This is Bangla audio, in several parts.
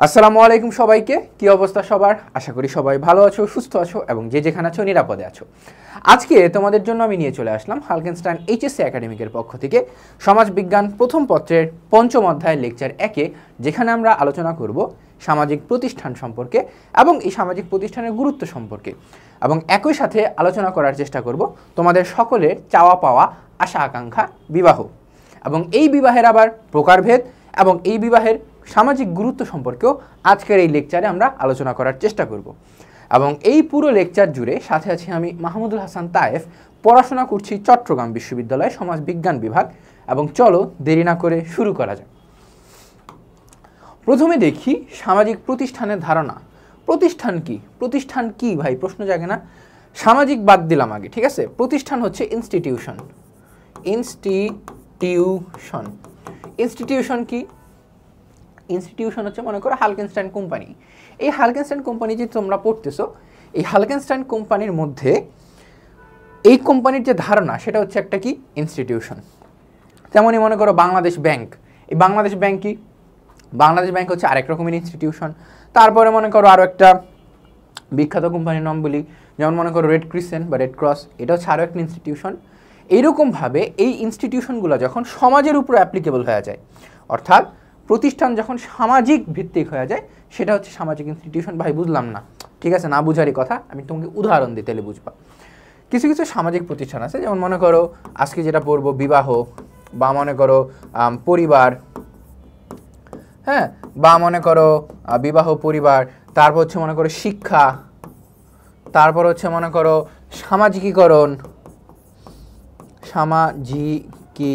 আসসালামু আলাইকুম সবাইকে। কি অবস্থা সবার? আশা করি সবাই ভালো আছো, সুস্থ আছো এবং যে যেখানে আছো নিরাপদে আছো। আজকে তোমাদের জন্য আমি নিয়ে চলে আসলাম হালকেনস্টাইন এইচএসসি একাডেমিকের পক্ষ থেকে সমাজবিজ্ঞান প্রথম পত্রের পঞ্চম অধ্যায় লেকচার 1-এ, যেখানে আমরা আলোচনা করব সামাজিক প্রতিষ্ঠান সম্পর্কে এবং এই সামাজিক প্রতিষ্ঠানের গুরুত্ব সম্পর্কে, এবং একই সাথে আলোচনা করার চেষ্টা করব তোমাদের সকলের চাওয়া পাওয়া আশা আকাঙ্ক্ষা বিবাহ, এবং এই বিবাহের আবার প্রকারভেদ এবং এই বিবাহের সামাজিক গুরুত্ব সম্পর্কেও আজকের এই লেকচারে আমরা আলোচনা করার চেষ্টা করব। এবং এই পুরো লেকচার জুড়ে সাথে আছি আমি মাহমুদুল হাসান তায়েফ, পড়াশোনা করছি চট্টগ্রাম বিশ্ববিদ্যালয়ে সমাজ বিজ্ঞান বিভাগ। এবং চলো দেরি না করে শুরু করা যাক। প্রথমে দেখি সামাজিক প্রতিষ্ঠানের ধারণা। প্রতিষ্ঠান কি? প্রতিষ্ঠান কি ভাই প্রশ্ন জাগে না? সামাজিক বাদ দিলাম আগে, ঠিক আছে। প্রতিষ্ঠান হচ্ছে ইনস্টিটিউশন। ইনস্টিটিউশন ইনস্টিটিউশন কি? ইনস্টিটিউশন হচ্ছে মনে করো হালকেনস্টাইন কোম্পানি। এই হালকেনস্টাইন কোম্পানি যে তোমরা পড়তেছো, এই হালকেনস্টাইন কোম্পানির মধ্যে এই কোম্পানির যে ধারণা সেটা হচ্ছে একটা কি ইনস্টিটিউশন। তেমনই মনে করো বাংলাদেশ ব্যাংক। এই বাংলাদেশ ব্যাংক কি? বাংলাদেশ ব্যাংক হচ্ছে আরেক রকমের ইনস্টিটিউশন। তারপরে মনে করো আরও একটা বিখ্যাত কোম্পানির নাম বলি, যেমন মনে করো রেড ক্রিসেন্ট বা রেড ক্রস, এটা হচ্ছে আরও একটা ইনস্টিটিউশন। এইরকমভাবে এই ইনস্টিটিউশনগুলো যখন সমাজের উপর অ্যাপ্লিকেবল হয়ে যায়, অর্থাৎ প্রতিষ্ঠান যখন সামাজিক ভিত্তিক হয়ে যায়, সেটা হচ্ছে সামাজিক ইনস্টিটিউশন। ভাই বুঝলাম না, ঠিক আছে, না বুঝারই কথা, আমি তোমাকে উদাহরণ দিই তাহলে বুঝবা। কিছু কিছু সামাজিক প্রতিষ্ঠান আছে, যেমন মনে করো আজকে যেটা পড়বো বিবাহ, বা মনে করো পরিবার, হ্যাঁ, বা মনে করো বিবাহ পরিবার, তারপর হচ্ছে মনে করো শিক্ষা, তারপর হচ্ছে মনে করো সামাজিকীকরণ, সামাজিকীকরণ,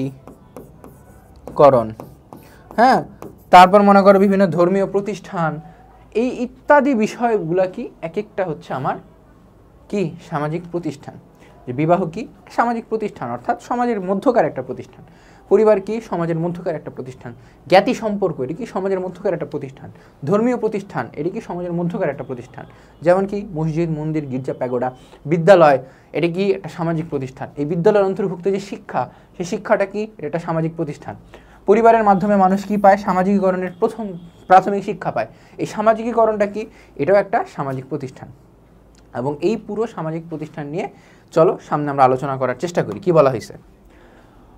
হ্যাঁ, তারপর মনে করো বিভিন্ন ধর্মীয় প্রতিষ্ঠান, এই ইত্যাদি বিষয়গুলো কি এক একটা হচ্ছে আমার কি সামাজিক প্রতিষ্ঠান। যে বিবাহ কি? সামাজিক প্রতিষ্ঠান, অর্থাৎ সমাজের মধ্যকার একটা প্রতিষ্ঠান। পরিবার কি? সমাজের মধ্যকার একটা প্রতিষ্ঠান। জ্ঞাতি সম্পর্ক, এটি কি সমাজের মধ্যকার একটা প্রতিষ্ঠান। ধর্মীয় প্রতিষ্ঠান, এটি কি সমাজের মধ্যকার একটা প্রতিষ্ঠান। যেমন কি মসজিদ, মন্দির, গির্জা, প্যাগোডা। বিদ্যালয়, এটি কি একটা সামাজিক প্রতিষ্ঠান। এই বিদ্যালয়ের অন্তর্ভুক্ত যে শিক্ষা, সেই শিক্ষাটা কি? এটা সামাজিক প্রতিষ্ঠান। পরিবারের মাধ্যমে মানুষ কি পায়? সামাজিকীকরণের প্রাথমিক শিক্ষা পায়। এই সামাজিকীকরণটা কি? এটাও একটা সামাজিক প্রতিষ্ঠান। এবং এই পুরো সামাজিক প্রতিষ্ঠান নিয়ে চলো সামনে আমরা আলোচনা করার চেষ্টা করি। কি বলা হয়েছে?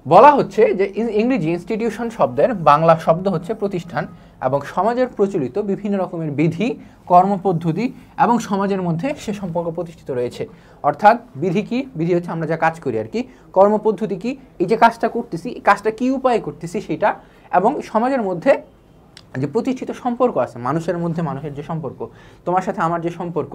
বলা হচ্ছে যে ইংরেজি ইনস্টিটিউশন শব্দের বাংলা শব্দ হচ্ছে প্রতিষ্ঠান, এবং সমাজের প্রচলিত বিভিন্ন রকমের বিধি, কর্মপদ্ধতি এবং সমাজের মধ্যে সে সম্পর্ক প্রতিষ্ঠিত রয়েছে। অর্থাৎ বিধি কি? বিধি হচ্ছে আমরা যা কাজ করি আর কি। কর্মপদ্ধতি কি? এই যে কাজটা করতেছি, এই কাজটা কী উপায়ে করতেছি সেটা। এবং সমাজের মধ্যে যে প্রতিষ্ঠিত সম্পর্ক আছে, মানুষের মধ্যে মানুষের যে সম্পর্ক, তোমার সাথে আমার যে সম্পর্ক,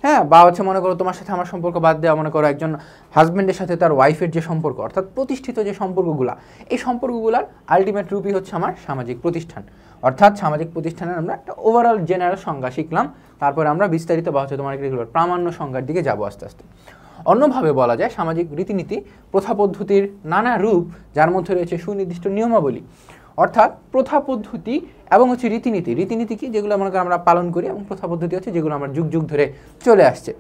হ্যাঁ, বা হচ্ছে মনে করো তোমার সাথে আমার সম্পর্ক বাদ দেওয়া, মনে করো একজন হাজব্যান্ডের সাথে তার ওয়াইফের যে সম্পর্ক, অর্থাৎ প্রতিষ্ঠিত যে সম্পর্কগুলা, এই সম্পর্কগুলার আলটিমেট রূপই হচ্ছে আমার সামাজিক প্রতিষ্ঠান। অর্থাৎ সামাজিক প্রতিষ্ঠানের আমরা একটা ওভারঅল জেনারেল সংজ্ঞা শিখলাম, তারপরে আমরা বিস্তারিত বা হচ্ছে তোমার প্রামাণ্য সংজ্ঞার দিকে যাবো আস্তে আস্তে। অন্যভাবে বলা যায় সামাজিক রীতিনীতি প্রথা পদ্ধতির নানা রূপ, যার মধ্যে রয়েছে সুনির্দিষ্ট নিয়মাবলী। অর্থাৎ প্রথা পদ্ধতি এবং হচ্ছে রীতিনীতি। রীতিনীতি কি? যেগুলো মনে করি আমরা পালন করি, এবং প্রথা পদ্ধতি হচ্ছে যেগুলো আমরা যুগ যুগ ধরে চলে আসছে।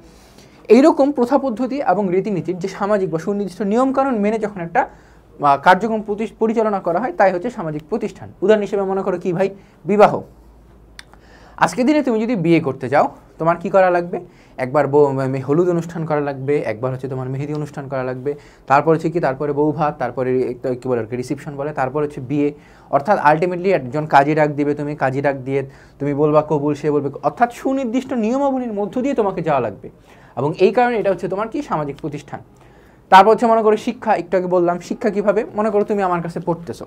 এইরকম প্রথা পদ্ধতি এবং রীতিনীতির যে সামাজিক বা সুনির্দিষ্ট নিয়মকানুন মেনে যখন একটা কার্যক্রম পরিচালনা করা হয়, তাই হচ্ছে সামাজিক প্রতিষ্ঠান। উদাহরণ হিসেবে মনে করো কি ভাই? বিবাহ। আজকের দিনে তুমি যদি বিয়ে করতে যাও, তোমার কি করা লাগবে? একবার হলুদ অনুষ্ঠান করা লাগবে, একবার হচ্ছে তোমার মেহেদি অনুষ্ঠান করা লাগবে, তারপর হচ্ছে কি, তারপরে বউ ভাত, তারপরে কী বলে রিসিপশন বলে, তারপর হচ্ছে বিয়ে। অর্থাৎ আলটিমেটলি একজন কাজী ডাক দিবে, তুমি কাজী ডাক দিয়ে তুমি বলবা কবুল, সে বলবে, অর্থাৎ সুনির্দিষ্ট নিয়মাবলীর মধ্য দিয়ে তোমাকে যাওয়া লাগবে। এবং এই কারণে এটা হচ্ছে তোমার কি সামাজিক প্রতিষ্ঠান। তারপর হচ্ছে মনে করো শিক্ষা। একটু আগে বললাম শিক্ষা কীভাবে। মনে করো তুমি আমার কাছে পড়তেছো,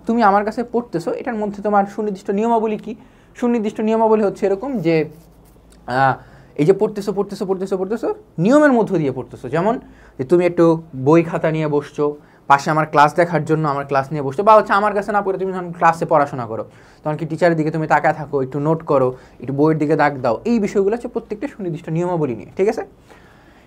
তুমি আমার কাছে পড়তেছো, এটার মধ্যে তোমার সুনির্দিষ্ট নিয়মাবলী কি? সুনির্দিষ্ট নিয়মাবলী হচ্ছে এরকম যে এই যে পড়তেছো পড়তেছো পড়তেছো পড়তেছো নিয়মের মধ্য দিয়ে পড়তেছো। যেমন যে তুমি একটু বই খাতা নিয়ে বসছো, পাশে আমার ক্লাস দেখার জন্য আমার ক্লাস নিয়ে বসছো, বা হচ্ছে আমার কাছে না পড়ে তুমি যখন ক্লাসে পড়াশোনা করো, তখন কি টিচারের দিকে তুমি তাকায় থাকো, একটু নোট করো, একটু বইয়ের দিকে দাগ দাও। এই বিষয়গুলো হচ্ছে প্রত্যেকটা সুনির্দিষ্ট নিয়মাবলী নিয়ে, ঠিক আছে।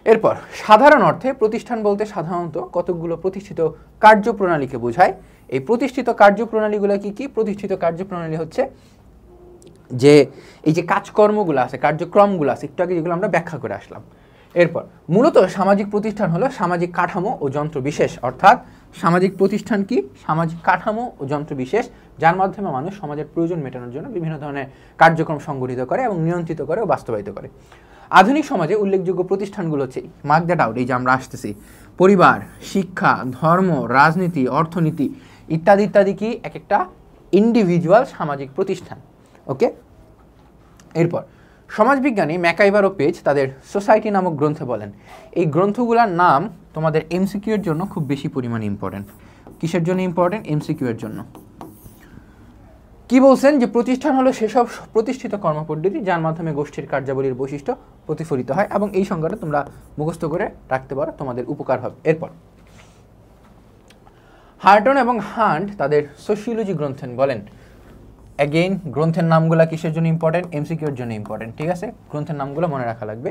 এরপর সাধারণ অর্থে প্রতিষ্ঠান বলতে সাধারণত কতকগুলো প্রতিষ্ঠিত কার্যপ্রণালীকে বোঝায়। এই প্রতিষ্ঠিত কার্যপ্রণালীগুলো কি কি? প্রতিষ্ঠিত কার্যপ্রণালী হচ্ছে যে এই যে কাজকর্মগুলো আছে, কার্যক্রমগুলো আছে, একটু আগে যেগুলো আমরা ব্যাখ্যা করে আসলাম। এরপর মূলত সামাজিক প্রতিষ্ঠান হলো সামাজিক কাঠামো ও যন্ত্র বিশেষ, অর্থাৎ সামাজিক প্রতিষ্ঠান কি? সামাজিক কাঠামো ও যন্ত্রবিশেষ যার মাধ্যমে মানুষ সমাজের প্রয়োজন মেটানোর জন্য বিভিন্ন ধরনের কার্যক্রম সংগঠিত করে এবং নিয়ন্ত্রিত করে ও বাস্তবায়িত করে। আধুনিক সমাজে উল্লেখযোগ্য প্রতিষ্ঠানগুলো হচ্ছে, মার্ক দ্যাট আউট, এই যে আমরা আসতেছি, পরিবার, শিক্ষা, ধর্ম, রাজনীতি, অর্থনীতি ইত্যাদি ইত্যাদি কি এক একটা ইন্ডিভিজুয়াল সামাজিক প্রতিষ্ঠান। ওকে, এরপর সমাজবিজ্ঞানী ম্যাকাইভার ও পেজ তাদের সোসাইটি নামক গ্রন্থে বলেন, এই গ্রন্থগুলোর নাম তোমাদের এমসিকিউ এর জন্য খুব বেশি পরিমাণে ইম্পর্টেন্ট। কিসের জন্য ইম্পর্টেন্ট? এমসিকিউ এর জন্য। কি বলছেন? যে প্রতিষ্ঠান হলো সেসব প্রতিষ্ঠিত কর্মপদ্ধতি যার মাধ্যমে গোষ্ঠীর কার্যাবলীর বৈশিষ্ট্য প্রতিফলিত হয়, এবং এই সংজ্ঞাটা তোমরা মুখস্থ করে রাখতে পারো, তোমাদের উপকার হবে। এরপর হার্টন এবং হান্ট তাদের সোশিওলজি গ্রন্থে বলেন, অ্যাগেইন গ্রন্থের নামগুলো কিসের জন্য ইম্পর্টেন্ট? এমসিকিউ এর জন্য ইম্পর্টেন্ট, ঠিক আছে? গ্রন্থের নামগুলো মনে রাখা লাগবে।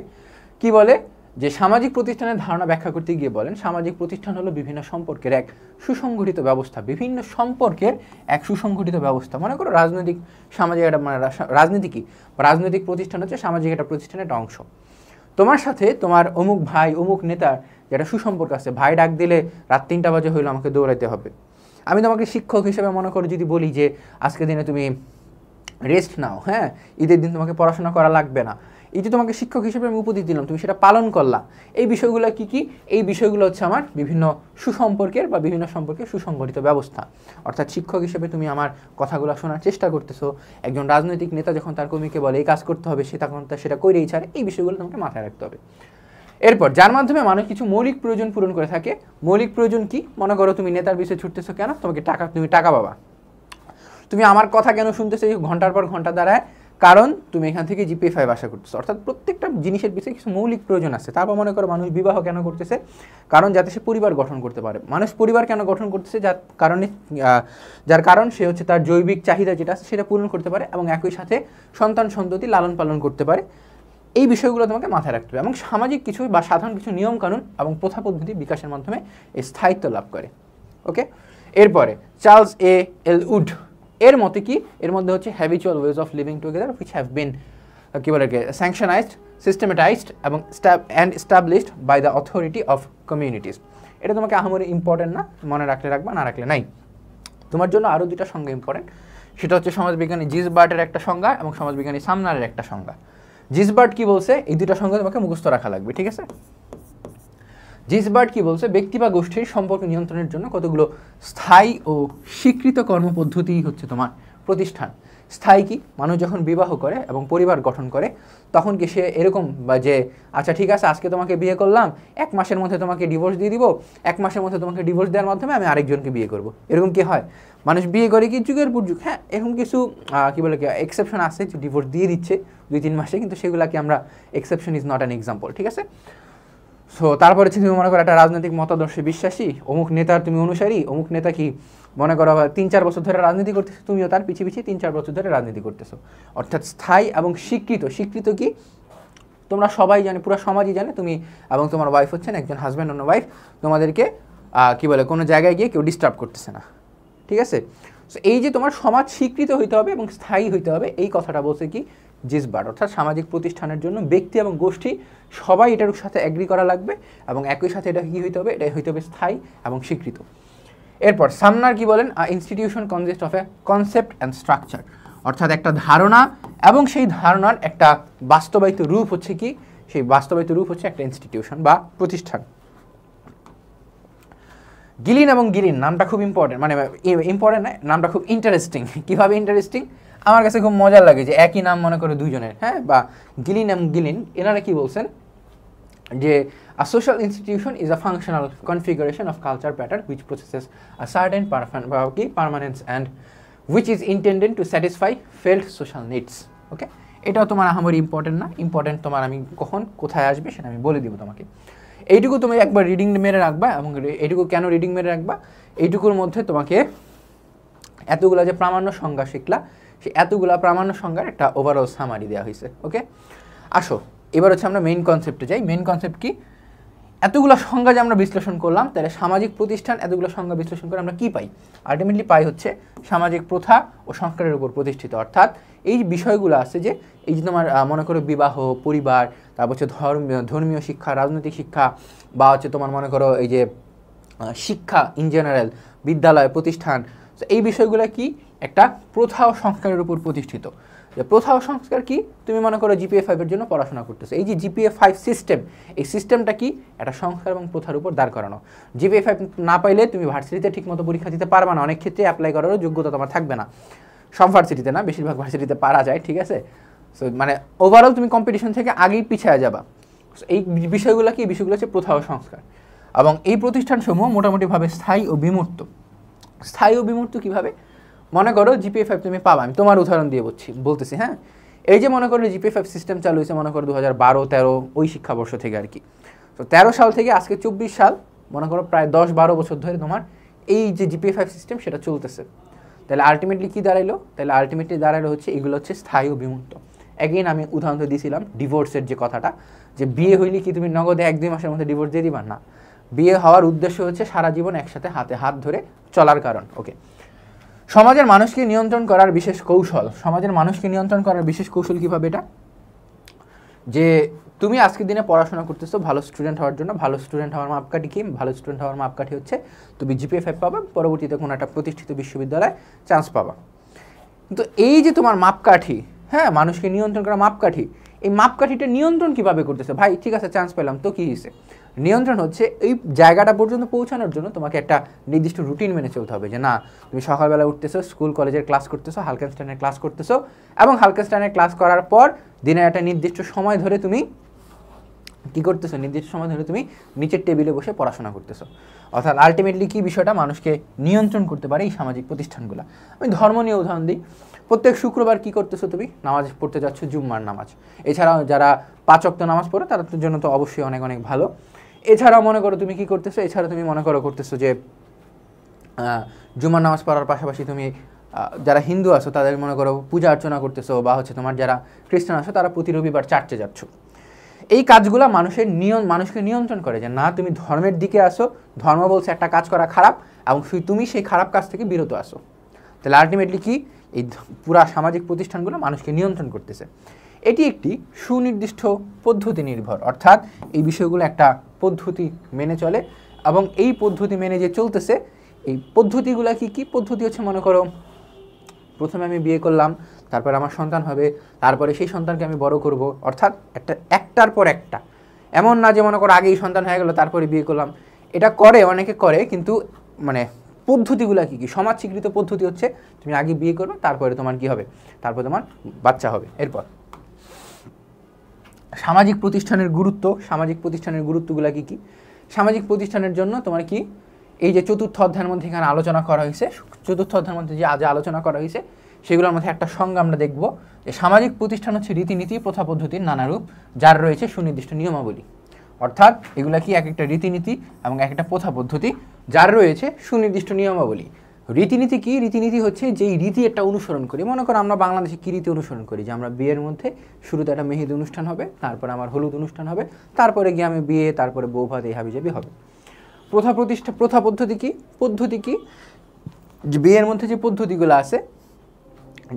কি বলে? যে সামাজিক প্রতিষ্ঠানের ধারণা ব্যাখ্যা করতে গিয়ে বলেন, সামাজিক প্রতিষ্ঠান হলো বিভিন্ন সম্পর্কের এক সুসংগঠিত ব্যবস্থা, বিভিন্ন সম্পর্কের এক সুসংগঠিত ব্যবস্থা। মনে করো রাজনৈতিক সামাজিক একটা মানে রাজনীতি কি? রাজনৈতিক প্রতিষ্ঠান হচ্ছে সামাজিক একটা প্রতিষ্ঠানের একটা অংশ। তোমার সাথে তোমার অমুক ভাই, অমুক নেতার যেটা সুসম্পর্ক আছে, ভাই ডাক দিলে রাত 3টা বাজে হইলো আমাকে দৌড়াইতে হবে। আমি তোমাকে শিক্ষক হিসেবে মনে করো যদি বলি যে আজকে দিনে তুমি রেস্ট নাও, হ্যাঁ, ঈদের দিন তোমাকে পড়াশোনা করা লাগবে না, এই যে তোমাকে শিক্ষক হিসেবে আমি উপদেশ দিলাম, তুমি সেটা পালন করলা, এই বিষয়গুলো কি কি? এই বিষয়গুলো হচ্ছে আমার বিভিন্ন সুসম্পর্কের বা বিভিন্ন সম্পর্কের সুসংগঠিত ব্যবস্থা। অর্থাৎ শিক্ষক হিসেবে তুমি আমার কথাগুলো শোনার চেষ্টা করতেছো, একজন রাজনৈতিক নেতা যখন তার কর্মীকে বলে এই কাজ করতে হবে, সে তখন সেটা করেই ছাড়ে, এই বিষয়গুলো তোমাকে মাথায় রাখতে হবে। এরপর যার মাধ্যমে মানুষ কিছু মৌলিক প্রয়োজন পূরণ করে থাকে। মৌলিক প্রয়োজন কি? মনে করো তুমি নেতার পিছনে ছুটতেছো কেন? তুমি টাকা পাবা। তুমি আমার কথা কেন শুনতেছো ঘন্টার পর ঘন্টা দাঁড়ায়? কারণ তুমি এখান থেকে GPA-5 আশা করতেছো। অর্থাৎ প্রত্যেকটা জিনিসের পিছনে কিছু মৌলিক প্রয়োজন আছে। তারপর মনে করো মানুষ বিবাহ কেন করতেছে? কারণ যাতে সে পরিবার গঠন করতে পারে। মানুষ পরিবার কেন গঠন করতেছে? যার কারণ সে হচ্ছে তার জৈবিক চাহিদা যেটা আছে সেটা পূরণ করতে পারে এবং একই সাথে সন্তান সন্ততি লালন পালন করতে পারে। এই বিষয়গুলো তোমাকে মাথায় রাখতে হবে এবং সামাজিক কিছু বা সাধারণ কিছু নিয়মকানুন এবং প্রথা পদ্ধতি বিকাশের মাধ্যমে এই স্থায়িত্ব লাভ করে। ওকে, এরপরে চার্লস এল উড এর মতে কি? এর মধ্যে হচ্ছে habitual ways of living together which have been কি বলে স্যাংশনাইজড, সিস্টেমেটাইজড এবং established by the authority of communities. এটা তোমাকে আহামরি ইম্পর্টেন্ট না, মনে রাখলে রাখবা, না রাখলে নাই। তোমার জন্য আরও দুটা সংজ্ঞা ইম্পর্টেন্ট, সেটা হচ্ছে সমাজবিজ্ঞানী জিসবার্টের একটা সংজ্ঞা এবং সমাজবিজ্ঞানী সামনারের একটা সংজ্ঞা। জিসবার্ট কি বলছে? এই দুটা সংজ্ঞা তোমাকে মুখস্থ রাখা লাগবে, ঠিক আছে? জিসবার্ট কি বলছে? ব্যক্তি বা গোষ্ঠীর সম্পর্ক নিয়ন্ত্রণের জন্য কতগুলো স্থায়ী ও স্বীকৃত কর্মপদ্ধতি হচ্ছে তোমার প্রতিষ্ঠান। স্থায়ী কি? মানুষ যখন বিবাহ করে এবং পরিবার গঠন করে তখন কি সে এরকম বা যে আচ্ছা ঠিক আছে আজকে তোমাকে বিয়ে করলাম, 1 মাসের মধ্যে তোমাকে ডিভোর্স দিয়ে দিব, 1 মাসের মধ্যে তোমাকে ডিভোর্স দেওয়ার মাধ্যমে আমি আরেকজনকে বিয়ে করব, এরকম কি হয়? মানুষ বিয়ে করে কি যুগের পর যুগ, হ্যাঁ এরকম কিছু কি বলে কি এক্সেপশন আছে যে ডিভোর্স দিয়ে দিচ্ছে 2-3 মাসে, কিন্তু সেগুলাকে আমরা exception is not an example, ঠিক আছে? সো তারপরে তুমি মনে করো একটা রাজনৈতিক মতাদর্শে বিশ্বাসী, অমুক নেতার তুমি অনুসারী, অমুক নেতা কি মনে করো 3-4 বছর ধরে রাজনীতি করতেছো, তুমিও তার পিছিয়ে 3-4 বছর ধরে রাজনীতি করতেছো। অর্থাৎ স্থায়ী এবং স্বীকৃত কি? তোমরা সবাই জানে, পুরো সমাজই জানে তুমি এবং তোমার ওয়াইফ হচ্ছেন একজন হাজব্যান্ড অন্য ওয়াইফ, তোমাদেরকে কি বলে কোনো জায়গায় গিয়ে কেউ ডিস্টার্ব করতেছে না, ঠিক আছে? সো এই যে তোমার সমাজ স্বীকৃত হইতে হবে এবং স্থায়ী হইতে হবে, এই কথাটা বলছে কি জিসবার্ট। অর্থাৎ সামাজিক প্রতিষ্ঠানের জন্য ব্যক্তি এবং গোষ্ঠী সবাই এটার সাথে অ্যাগ্রি করা লাগবে এবং একই সাথে এটা কি হইতে হবে? এটা হইতে হবে স্থায়ী এবং স্বীকৃত। এরপর সামনার কি বলেন? Institution consist of A concept and structure. অর্থাৎ একটা ধারণা এবং সেই ধারণার একটা বাস্তবায়িত রূপ হচ্ছে কি? সেই বাস্তবায়িত রূপ হচ্ছে একটা ইনস্টিটিউশন বা প্রতিষ্ঠান। গিলিন এবং গিলিন নামটা খুব ইম্পর্টেন্ট, মানে ইম্পর্টেন্ট না, নামটা খুব ইন্টারেস্টিং। কীভাবে ইন্টারেস্টিং? আমার কাছে খুব মজার লাগে যে একই নাম মনে করে দুইজনের, হ্যাঁ, বা গিলিন এবং গিলিন, এনারা কি বলছেন যে a social institution is a functional configuration of culture pattern which possesses a certain permanence and which is intended to satisfy felt social needs. ওকে, এটাও তোমার আহামরি ইম্পর্টেন্ট না, ইম্পর্টেন্ট তোমার আমি কখন কোথায় আসবে সেটা আমি বলে দিব তোমাকে। এইটুকু তুমি একবার রিডিং মেরে রাখবা এবং এইটুকু কেন রিডিং মেরে রাখবা? এইটুকুর মধ্যে তোমাকে এতগুলা যে প্রামাণ্য সংজ্ঞা শিখলা, সেই এতগুলা প্রামাণ্য সংজ্ঞার একটা ওভারঅল সামারি দেওয়া হয়েছে। ওকে, আসো এবার হচ্ছে আমরা মেইন কনসেপ্টে যাই। মেইন কনসেপ্ট কি? এতগুলো সংজ্ঞা যে আমরা বিশ্লেষণ করলাম, তাহলে সামাজিক প্রতিষ্ঠান এতগুলো সংজ্ঞা বিশ্লেষণ করে আমরা কি পাই? আলটিমেটলি পাই হচ্ছে সামাজিক প্রথা ও সংস্কারের উপর প্রতিষ্ঠিত। অর্থাৎ এই বিষয়গুলো আছে যে এই যে তোমার মনে করো বিবাহ, পরিবার, তারপর হচ্ছে ধর্মীয় শিক্ষা, রাজনৈতিক শিক্ষা, বা হচ্ছে তোমার মনে করো এই যে শিক্ষা ইন জেনারেল, বিদ্যালয় প্রতিষ্ঠান, এই বিষয়গুলো কি একটা প্রথা ও সংস্কারের উপর প্রতিষ্ঠিত। যে প্রথা ও সংস্কার কি, তুমি মনে করো জিপিএ 5-এর জন্য পড়াশোনা করতেছো, এই যে জিপিএ 5 সিস্টেম, এই সিস্টেমটা কি একটা সংস্কার এবং প্রথার উপর দাঁড় করানো। জিপিএ 5 না পাইলে তুমি ভার্সিটিতে ঠিকমতো পরীক্ষা দিতে পারবে না, অনেক ক্ষেত্রে অ্যাপ্লাই করারও যোগ্যতা তোমার থাকবে না, সব ভার্সিটিতে না, বেশিরভাগ ভার্সিটিতে পারা যায়, ঠিক আছে। সো মানে ওভারঅল তুমি কম্পিটিশন থেকে আগেই পিছিয়ে যাবা। এই বিষয়গুলো কি, বিষয়গুলো হচ্ছে প্রথা ও সংস্কার। এবং এই প্রতিষ্ঠানসমূহ মোটামুটিভাবে স্থায়ী ও বিমূর্ত। স্থায়ী ও বিমূর্ত কীভাবে, মনে করো জিপিএ 5 তুমি পাবা, আমি তোমার উদাহরণ দিয়ে বলতেছি, হ্যাঁ। এই যে মনে করো জিপিএ 5 সিস্টেম চালু হয়েছে মনে করো 2012-13 ওই শিক্ষাবর্ষ থেকে আর কি। তো 13 সাল থেকে আজকে 24 সাল, মনে করো প্রায় 10-12 বছর ধরে তোমার এই যে জিপিএ 5 সিস্টেম সেটা চলতেছে। তাহলে আলটিমেটলি কী দাঁড়াইলো, তাহলে আলটিমেটলি দাঁড়াইলো হচ্ছে এগুলো হচ্ছে স্থায়ী ও বিমূর্ত। অ্যাগেন আমি উদাহরণ দিয়েছিলাম ডিভোর্সের যে কথাটা, যে বিয়ে হইলে কি তুমি নগদে 1-2 মাসের মধ্যে ডিভোর্স দিয়ে দিবা না, বিয়ে হওয়ার উদ্দেশ্য হচ্ছে সারা জীবন একসাথে হাতে হাত ধরে চলার কারণ। ওকে, সমাজের মানুষকে নিয়ন্ত্রণ করার বিশেষ কৌশল, সমাজের মানুষকে নিয়ন্ত্রণ করার বিশেষ কৌশল কীভাবে, এটা যে তুমি আজকের দিনে পড়াশোনা করতেছো ভালো স্টুডেন্ট হওয়ার জন্য, ভালো স্টুডেন্ট হওয়ার মাপকাঠি কি, ভালো স্টুডেন্ট হওয়ার মাপকাঠি হচ্ছে তুমি জিপিএ 5 পাবা, পরবর্তীতে কোনো একটা প্রতিষ্ঠিত বিশ্ববিদ্যালয়ে চান্স পাবা। কিন্তু এই যে তোমার মাপকাঠি, হ্যাঁ, মানুষকে নিয়ন্ত্রণ করা মাপকাঠি, এই মাপকাঠিটা নিয়ন্ত্রণ কিভাবে করতেছে ভাই, ঠিক আছে চান্স পেলাম তো কী হয়েছে, নিয়ন্ত্রণ হচ্ছে এই জায়গাটা পর্যন্ত পৌঁছানোর জন্য তোমাকে একটা নির্দিষ্ট রুটিন মেনে চলতে হবে। যে না, তুমি সকালবেলা উঠতেছো, স্কুল কলেজের ক্লাস করতেছো, হালকেনস্টাইনের ক্লাস করতেছো, এবং হালকেনস্টাইনের ক্লাস করার পর দিনের একটা নির্দিষ্ট সময় ধরে তুমি কী করতেছো, নির্দিষ্ট সময় ধরে তুমি নিচের টেবিলে বসে পড়াশোনা করতেছো। অর্থাৎ আলটিমেটলি কী বিষয়টা মানুষকে নিয়ন্ত্রণ করতে পারে এই সামাজিক প্রতিষ্ঠানগুলো। আমি ধর্ম নিয়ে উদাহরণ দিই, প্রত্যেক শুক্রবার কী করতেছো, তুমি নামাজ পড়তে যাচ্ছ, জুম্মার নামাজ। এছাড়াও যারা 5 ওয়াক্ত নামাজ পড়ে তাদের জন্য তো অবশ্যই অনেক অনেক ভালো। এছাড়াও মনে করো তুমি কী করতেছো, এছাড়া তুমি মনে করো করতেছো যে জুম্মার নামাজ পড়ার পাশাপাশি তুমি যারা হিন্দু আছো তাদের মনে করো পূজা অর্চনা করতেছো, বা হচ্ছে তোমার যারা খ্রিস্টান আছো তারা প্রতি রবিবার চার্চে যাচ্ছ। এই কাজগুলো মানুষকে নিয়ন্ত্রণ করে যে না, তুমি ধর্মের দিকে আসো, ধর্ম বলছে একটা কাজ করা খারাপ, এবং তুমি সেই খারাপ কাজ থেকে বিরত আসো। তাহলে আলটিমেটলি কি, এই পুরা সামাজিক প্রতিষ্ঠানগুলো মানুষকে নিয়ন্ত্রণ করতেছে। এটি একটি সুনির্দিষ্ট পদ্ধতি নির্ভর, অর্থাৎ এই বিষয়গুলো একটা পদ্ধতি মেনে চলে, এবং এই পদ্ধতি মেনে যে চলতেছে, এই পদ্ধতিগুলো কি পদ্ধতি হচ্ছে, মনে করো প্রথমে আমি বিয়ে করলাম, তারপর আমার সন্তান হবে, তারপরে সেই সন্তানকে আমি বড় করব, অর্থাৎ একটার পর একটা, এমন না যে মনে করো আগেই সন্তান হয়ে গেল তারপরে বিয়ে করলাম। এটা করে, অনেকে করে, কিন্তু মানে পদ্ধতিগুলো কি সমাজ স্বীকৃত পদ্ধতি হচ্ছে তুমি আগে বিয়ে করবে, তারপরে তোমার কি হবে, তারপর তোমার বাচ্চা হবে। এরপর সামাজিক প্রতিষ্ঠানের গুরুত্ব, সামাজিক প্রতিষ্ঠানের গুরুত্বগুলো কি, সামাজিক প্রতিষ্ঠানের জন্য তোমার কি, এই যে 4র্থ অধ্যায়ের মধ্যে এখানে আলোচনা করা হয়েছে, 4র্থ অধ্যায়ের মধ্যে যে আজ আলোচনা করা হয়েছে সেগুলোর মধ্যে একটা সংজ্ঞা আমরা দেখব, যে সামাজিক প্রতিষ্ঠান হচ্ছে রীতিনীতি প্রথা পদ্ধতির নানা রূপ, যার রয়েছে সুনির্দিষ্ট নিয়মাবলী। অর্থাৎ এগুলা কি এক একটা রীতিনীতি এবং এক একটা প্রথা পদ্ধতি, যার রয়েছে সুনির্দিষ্ট নিয়মাবলী। রীতিনীতি কি, রীতিনীতি হচ্ছে যেই রীতি একটা অনুসরণ করি। মনে করো আমরা বাংলাদেশে কী রীতি অনুসরণ করি, যে আমরা বিয়ের মধ্যে শুরুতে একটা মেহেদি অনুষ্ঠান হবে, তারপরে আমার হলুদ অনুষ্ঠান হবে, তারপরে গিয়ে আমি বিয়ে, তারপরে বউ ভাত, এই হাবিজাবি হবে। প্রথা পদ্ধতি কি, যে বিয়ের মধ্যে যে পদ্ধতিগুলো আছে,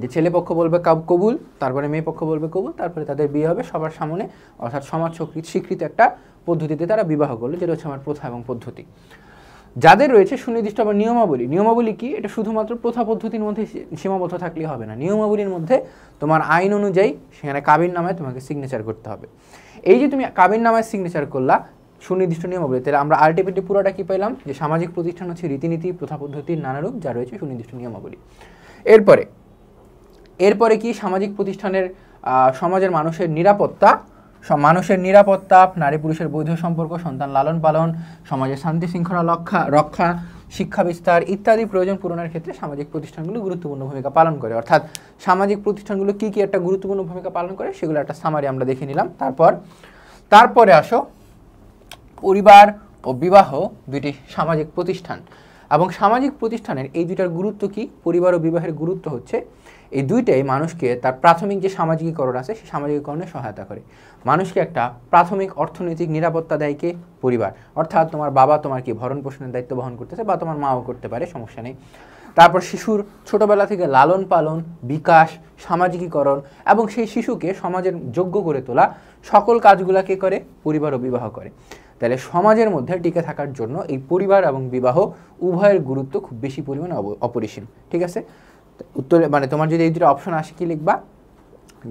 যে ছেলে পক্ষ বলবে কবুল, তারপরে মেয়ে পক্ষ বলবে কবুল, তারপরে তাদের বিয়ে হবে সবার সামনে, অর্থাৎ সমাজ স্বীকৃত একটা পদ্ধতিতে তারা বিবাহ করলো, যেটা হচ্ছে আমার প্রথা এবং পদ্ধতি। যাদের রয়েছে সুনির্দিষ্ট আবার নিয়মাবলী কি, এটা শুধুমাত্র প্রথা পদ্ধতির মধ্যে সীমাবদ্ধ থাকলেই হবে না, নিয়মাবলীর মধ্যে তোমার আইন অনুযায়ী সেখানে কাবিননামায় তোমাকে সিগনেচার করতে হবে। এই যে তুমি কাবিননামায় সিগনেচার করলা সুনির্দিষ্ট নিয়মাবলী, তাহলে আমরা আলটিমেটলি পুরোটা কি পেলাম, যে সামাজিক প্রতিষ্ঠান হচ্ছে রীতিনীতি প্রথা পদ্ধতির নানা রূপ, যা রয়েছে সুনির্দিষ্ট নিয়মাবলী। এরপরে কি, সামাজিক প্রতিষ্ঠানের সমাজের মানুষের নিরাপত্তা, নারী পুরুষের বৈধ সম্পর্ক, সন্তান লালন পালন, সমাজের শান্তি শৃঙ্খলা রক্ষা, শিক্ষা বিস্তার ইত্যাদি প্রয়োজন পূরণের ক্ষেত্রে সামাজিক প্রতিষ্ঠানগুলো গুরুত্বপূর্ণ ভূমিকা পালন করে। অর্থাৎ সামাজিক প্রতিষ্ঠানগুলো কি একটা গুরুত্বপূর্ণ ভূমিকা পালন করে সেগুলো একটা সামারি আমরা দেখে নিলাম। তারপরে আসো পরিবার ও বিবাহ, দুইটি সামাজিক প্রতিষ্ঠান, এবং সামাজিক প্রতিষ্ঠানের এই দুইটার গুরুত্ব কি, পরিবার ও বিবাহের গুরুত্ব হচ্ছে এই দুইটাই মানুষকে তার প্রাথমিক যে সামাজিকীকরণ আছে সেই সামাজিকীকরণে সহায়তা করে। মানুষকে একটা প্রাথমিক অর্থনৈতিক নিরাপত্তা দেয় কে, পরিবার। অর্থাৎ তোমার বাবা তোমার কি ভরণ পোষণের দায়িত্ব বহন করতেছে, বা তোমার মাও করতে পারে, সমস্যা নেই। তারপর শিশুর ছোটবেলা থেকে লালন পালন, বিকাশ, সামাজিকীকরণ এবং সেই শিশুকে সমাজের যোগ্য করে তোলা, সকল কাজগুলা কে করে, পরিবার ও বিবাহ করে। তাহলে সমাজের মধ্যে টিকে থাকার জন্য এই পরিবার এবং বিবাহ উভয়ের গুরুত্ব খুব বেশি পরিমাণে অপরিসীম। ঠিক আছে, উত্তরে মানে তোমার যদি এই দুটো অপশন আসে কি লিখবা,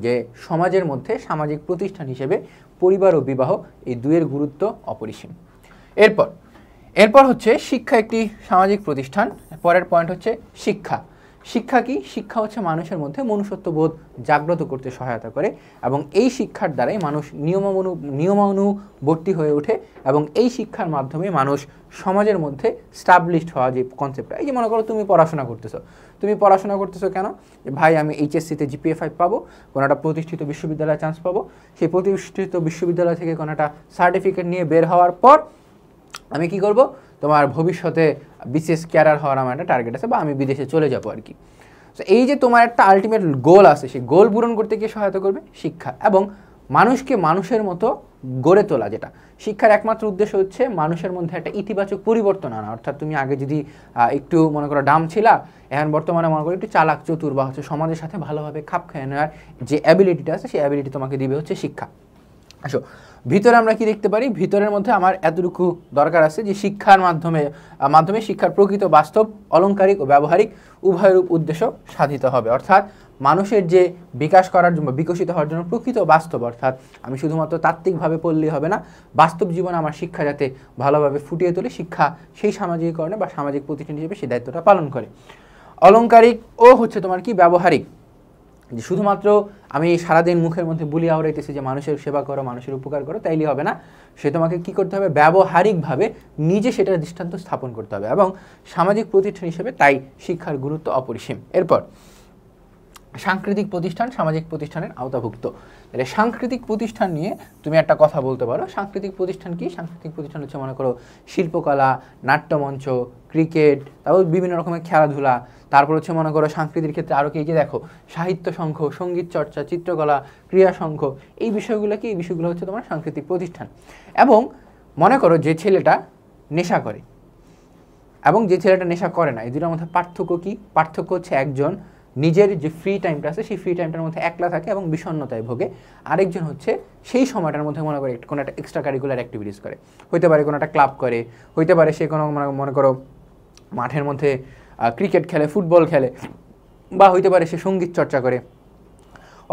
যে সমাজের মধ্যে সামাজিক প্রতিষ্ঠান হিসেবে পরিবার ও বিবাহ এই দুয়ের গুরুত্ব অপরিসীম। এরপর হচ্ছে শিক্ষা একটি সামাজিক প্রতিষ্ঠান। পরের পয়েন্ট হচ্ছে শিক্ষা। শিক্ষা কি? শিক্ষা হচ্ছে মানুষের মধ্যে মনুষ্যত্ববোধ জাগ্রত করতে সহায়তা করে এবং এই শিক্ষার দ্বারাই মানুষ নিয়মানুবর্তী হয়ে ওঠে এবং এই শিক্ষার মাধ্যমে মানুষ সমাজের মধ্যে স্টাবলিশড হওয়া যে কনসেপ্ট, এই যে মনে করো তুমি পড়াশোনা করতেছো কেন, যে ভাই আমি এইচএসসিতে জিপিএ 5 পাবো, কোনো একটা প্রতিষ্ঠিত বিশ্ববিদ্যালয়ে চান্স পাবো, সেই প্রতিষ্ঠিত বিশ্ববিদ্যালয় থেকে কোনো একটা সার্টিফিকেট নিয়ে বের হওয়ার পর আমি কি করব, তোমার ভবিষ্যতে বিসিএস ক্যাডার হওয়ার আমার একটা টার্গেট আছে বা আমি বিদেশে চলে যাবো আর কি। তো এই যে তোমার একটা আলটিমেট গোল আছে, সেই গোল পূরণ করতে গিয়ে সহায়তা করবে শিক্ষা এবং মানুষকে মানুষের মতো গড়ে তোলা। যেটা শিক্ষার একমাত্র উদ্দেশ্য হচ্ছে মানুষের মধ্যে একটা ইতিবাচক পরিবর্তন আনা। অর্থাৎ তুমি আগে যদি একটু মনে করো ডাম ছিলা, এখন বর্তমানে মনে করো একটু চালাক চতুর বা হচ্ছে সমাজের সাথে ভালোভাবে খাপ খেয়ে নেওয়ার যে অ্যাবিলিটিটা আছে, সেই অ্যাবিলিটি তোমাকে দিবে হচ্ছে শিক্ষা। আসো ভিতরে আমরা কি দেখতে পারি, ভিতরের মধ্যে আমার এতটুকু দরকার আছে যে শিক্ষার মাধ্যমে শিক্ষার প্রকৃত বাস্তব অলংকারিক ও ব্যবহারিক উভয় রূপ উদ্দেশ্য সাধিত হবে। অর্থাৎ মানুষের যে বিকাশ করার জন্য বিকশিত হওয়ার জন্য প্রকৃত বাস্তব, অর্থাৎ আমি শুধুমাত্র তাত্ত্বিকভাবে পড়লেই হবে না, বাস্তব জীবনে আমার শিক্ষা যাতে ভালোভাবে ফুটিয়ে তোলে, শিক্ষা সেই সামাজিকীকরণে বা সামাজিক প্রতিষ্ঠান হিসেবে সেই দায়িত্বটা পালন করে। অলংকারিক ও হচ্ছে তোমার কি ব্যবহারিক, যে শুধুমাত্র আমি সারাদিন মুখের মধ্যে বুলি আওড়াইতেছি যে মানুষের সেবা করো, মানুষের উপকার করো, তাইলে হবে না, সে তোমাকে কি করতে হবে, ব্যবহারিকভাবে নিজে সেটার দৃষ্টান্ত স্থাপন করতে হবে এবং সামাজিক প্রতিষ্ঠান হিসেবে তাই শিক্ষার গুরুত্ব অপরিসীম। এরপর সাংস্কৃতিক প্রতিষ্ঠান সামাজিক প্রতিষ্ঠানের আওতাভুক্ত। তাহলে সাংস্কৃতিক প্রতিষ্ঠান নিয়ে তুমি একটা কথা বলতে পারো। সাংস্কৃতিক প্রতিষ্ঠান কি? সাংস্কৃতিক প্রতিষ্ঠান হচ্ছে মনে করো শিল্পকলা, নাট্যমঞ্চ, ক্রিকেট, তারপর বিভিন্ন রকমের খেলাধুলা, তারপর হচ্ছে মনে করো সংস্কৃতির ক্ষেত্রে আরও কি, যে দেখো সাহিত্য সংঘ, সঙ্গীত চর্চা, চিত্রকলা, ক্রীড়া সংঘ, এই বিষয়গুলো হচ্ছে তোমার সাংস্কৃতিক প্রতিষ্ঠান। এবং মনে করো যে ছেলেটা নেশা করে এবং যে ছেলেটা নেশা করে না, এই দুটোর মধ্যে পার্থক্য কি? পার্থক্য হচ্ছে একজন নিজের যে ফ্রি টাইমটা আছে সেই ফ্রি টাইমটার মধ্যে একলা থাকে এবং বিষণ্ণতায় ভোগে, আরেকজন হচ্ছে সেই সময়টার মধ্যে মনে করে কোনো একটা এক্সট্রা কারিকুলার অ্যাক্টিভিটিস করে, হইতে পারে কোনো একটা ক্লাব করে, হইতে পারে সে কোনো মনে করো মাঠের মধ্যে ক্রিকেট খেলে, ফুটবল খেলে, বা হইতে পারে সে সঙ্গীত চর্চা করে।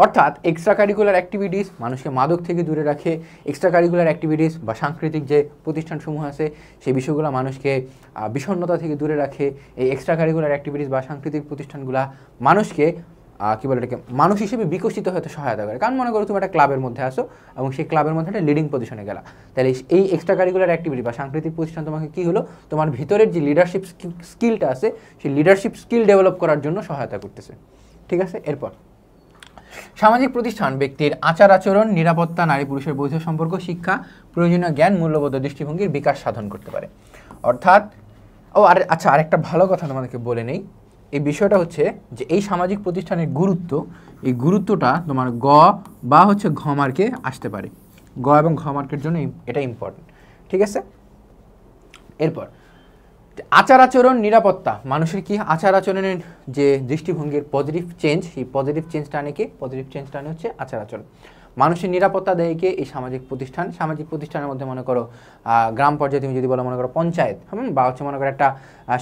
অর্থাৎ এক্সট্রা কারিকুলার অ্যাক্টিভিটিস মানুষকে মাদক থেকে দূরে রাখে, এক্সট্রা কারিকুলার অ্যাক্টিভিটিস বা সাংস্কৃতিক যে প্রতিষ্ঠানসমূহ আছে সেই বিষয়গুলো মানুষকে বিষণ্ণতা থেকে দূরে রাখে। এই এক্সট্রা কারিকুলার অ্যাক্টিভিটিস বা সাংস্কৃতিক প্রতিষ্ঠানগুলো মানুষকে কী বলে এটাকে, মানুষ হিসেবে বিকশিত হতে সহায়তা করে। কারণ মনে করো তুমি একটা ক্লাবের মধ্যে আসো এবং সেই ক্লাবের মধ্যে একটা লিডিং পজিশনে গেলা, তাহলে এই এক্সট্রা কারিকুলার অ্যাক্টিভিটি বা সাংস্কৃতিক প্রতিষ্ঠান তোমাকে কী হলো, তোমার ভিতরের যে লিডারশিপ স্কিলটা আছে সেই লিডারশিপ স্কিল ডেভেলপ করার জন্য সহায়তা করতেছে। ঠিক আছে, এরপর সামাজিক প্রতিষ্ঠান ব্যক্তির আচার আচরণ, নিরাপত্তা, নারী পুরুষের বৈধ সম্পর্ক, শিক্ষা, প্রয়োজনীয় জ্ঞান, মূল্যবোধ দৃষ্টিভঙ্গির বিকাশ সাধন করতে পারে। অর্থাৎ আচ্ছা আরেকটা ভালো কথা তোমাদেরকে বলে নেই, এই বিষয়টা হচ্ছে যে এই সামাজিক প্রতিষ্ঠানের গুরুত্ব, এই গুরুত্বটা তোমার গ বা হচ্ছে ঘ মার্কে আসতে পারে। গ এবং ঘ মার্কের জন্য এটা ইম্পর্টেন্ট। ঠিক আছে, এরপর আচার আচরণ, নিরাপত্তা, মানুষের কি আচার আচরণের যে দৃষ্টিভঙ্গির পজিটিভ চেঞ্জ, সেই পজিটিভ চেঞ্জটা আনে কে? পজিটিভ চেঞ্জটা আনে হচ্ছে আচার আচরণ। মানুষের নিরাপত্তা দেয় কে? এই সামাজিক প্রতিষ্ঠান। সামাজিক প্রতিষ্ঠানের মধ্যে মনে করো গ্রাম পর্যায়ে তুমি যদি বলো মনে করো পঞ্চায়েত, বা হচ্ছে মনে করো একটা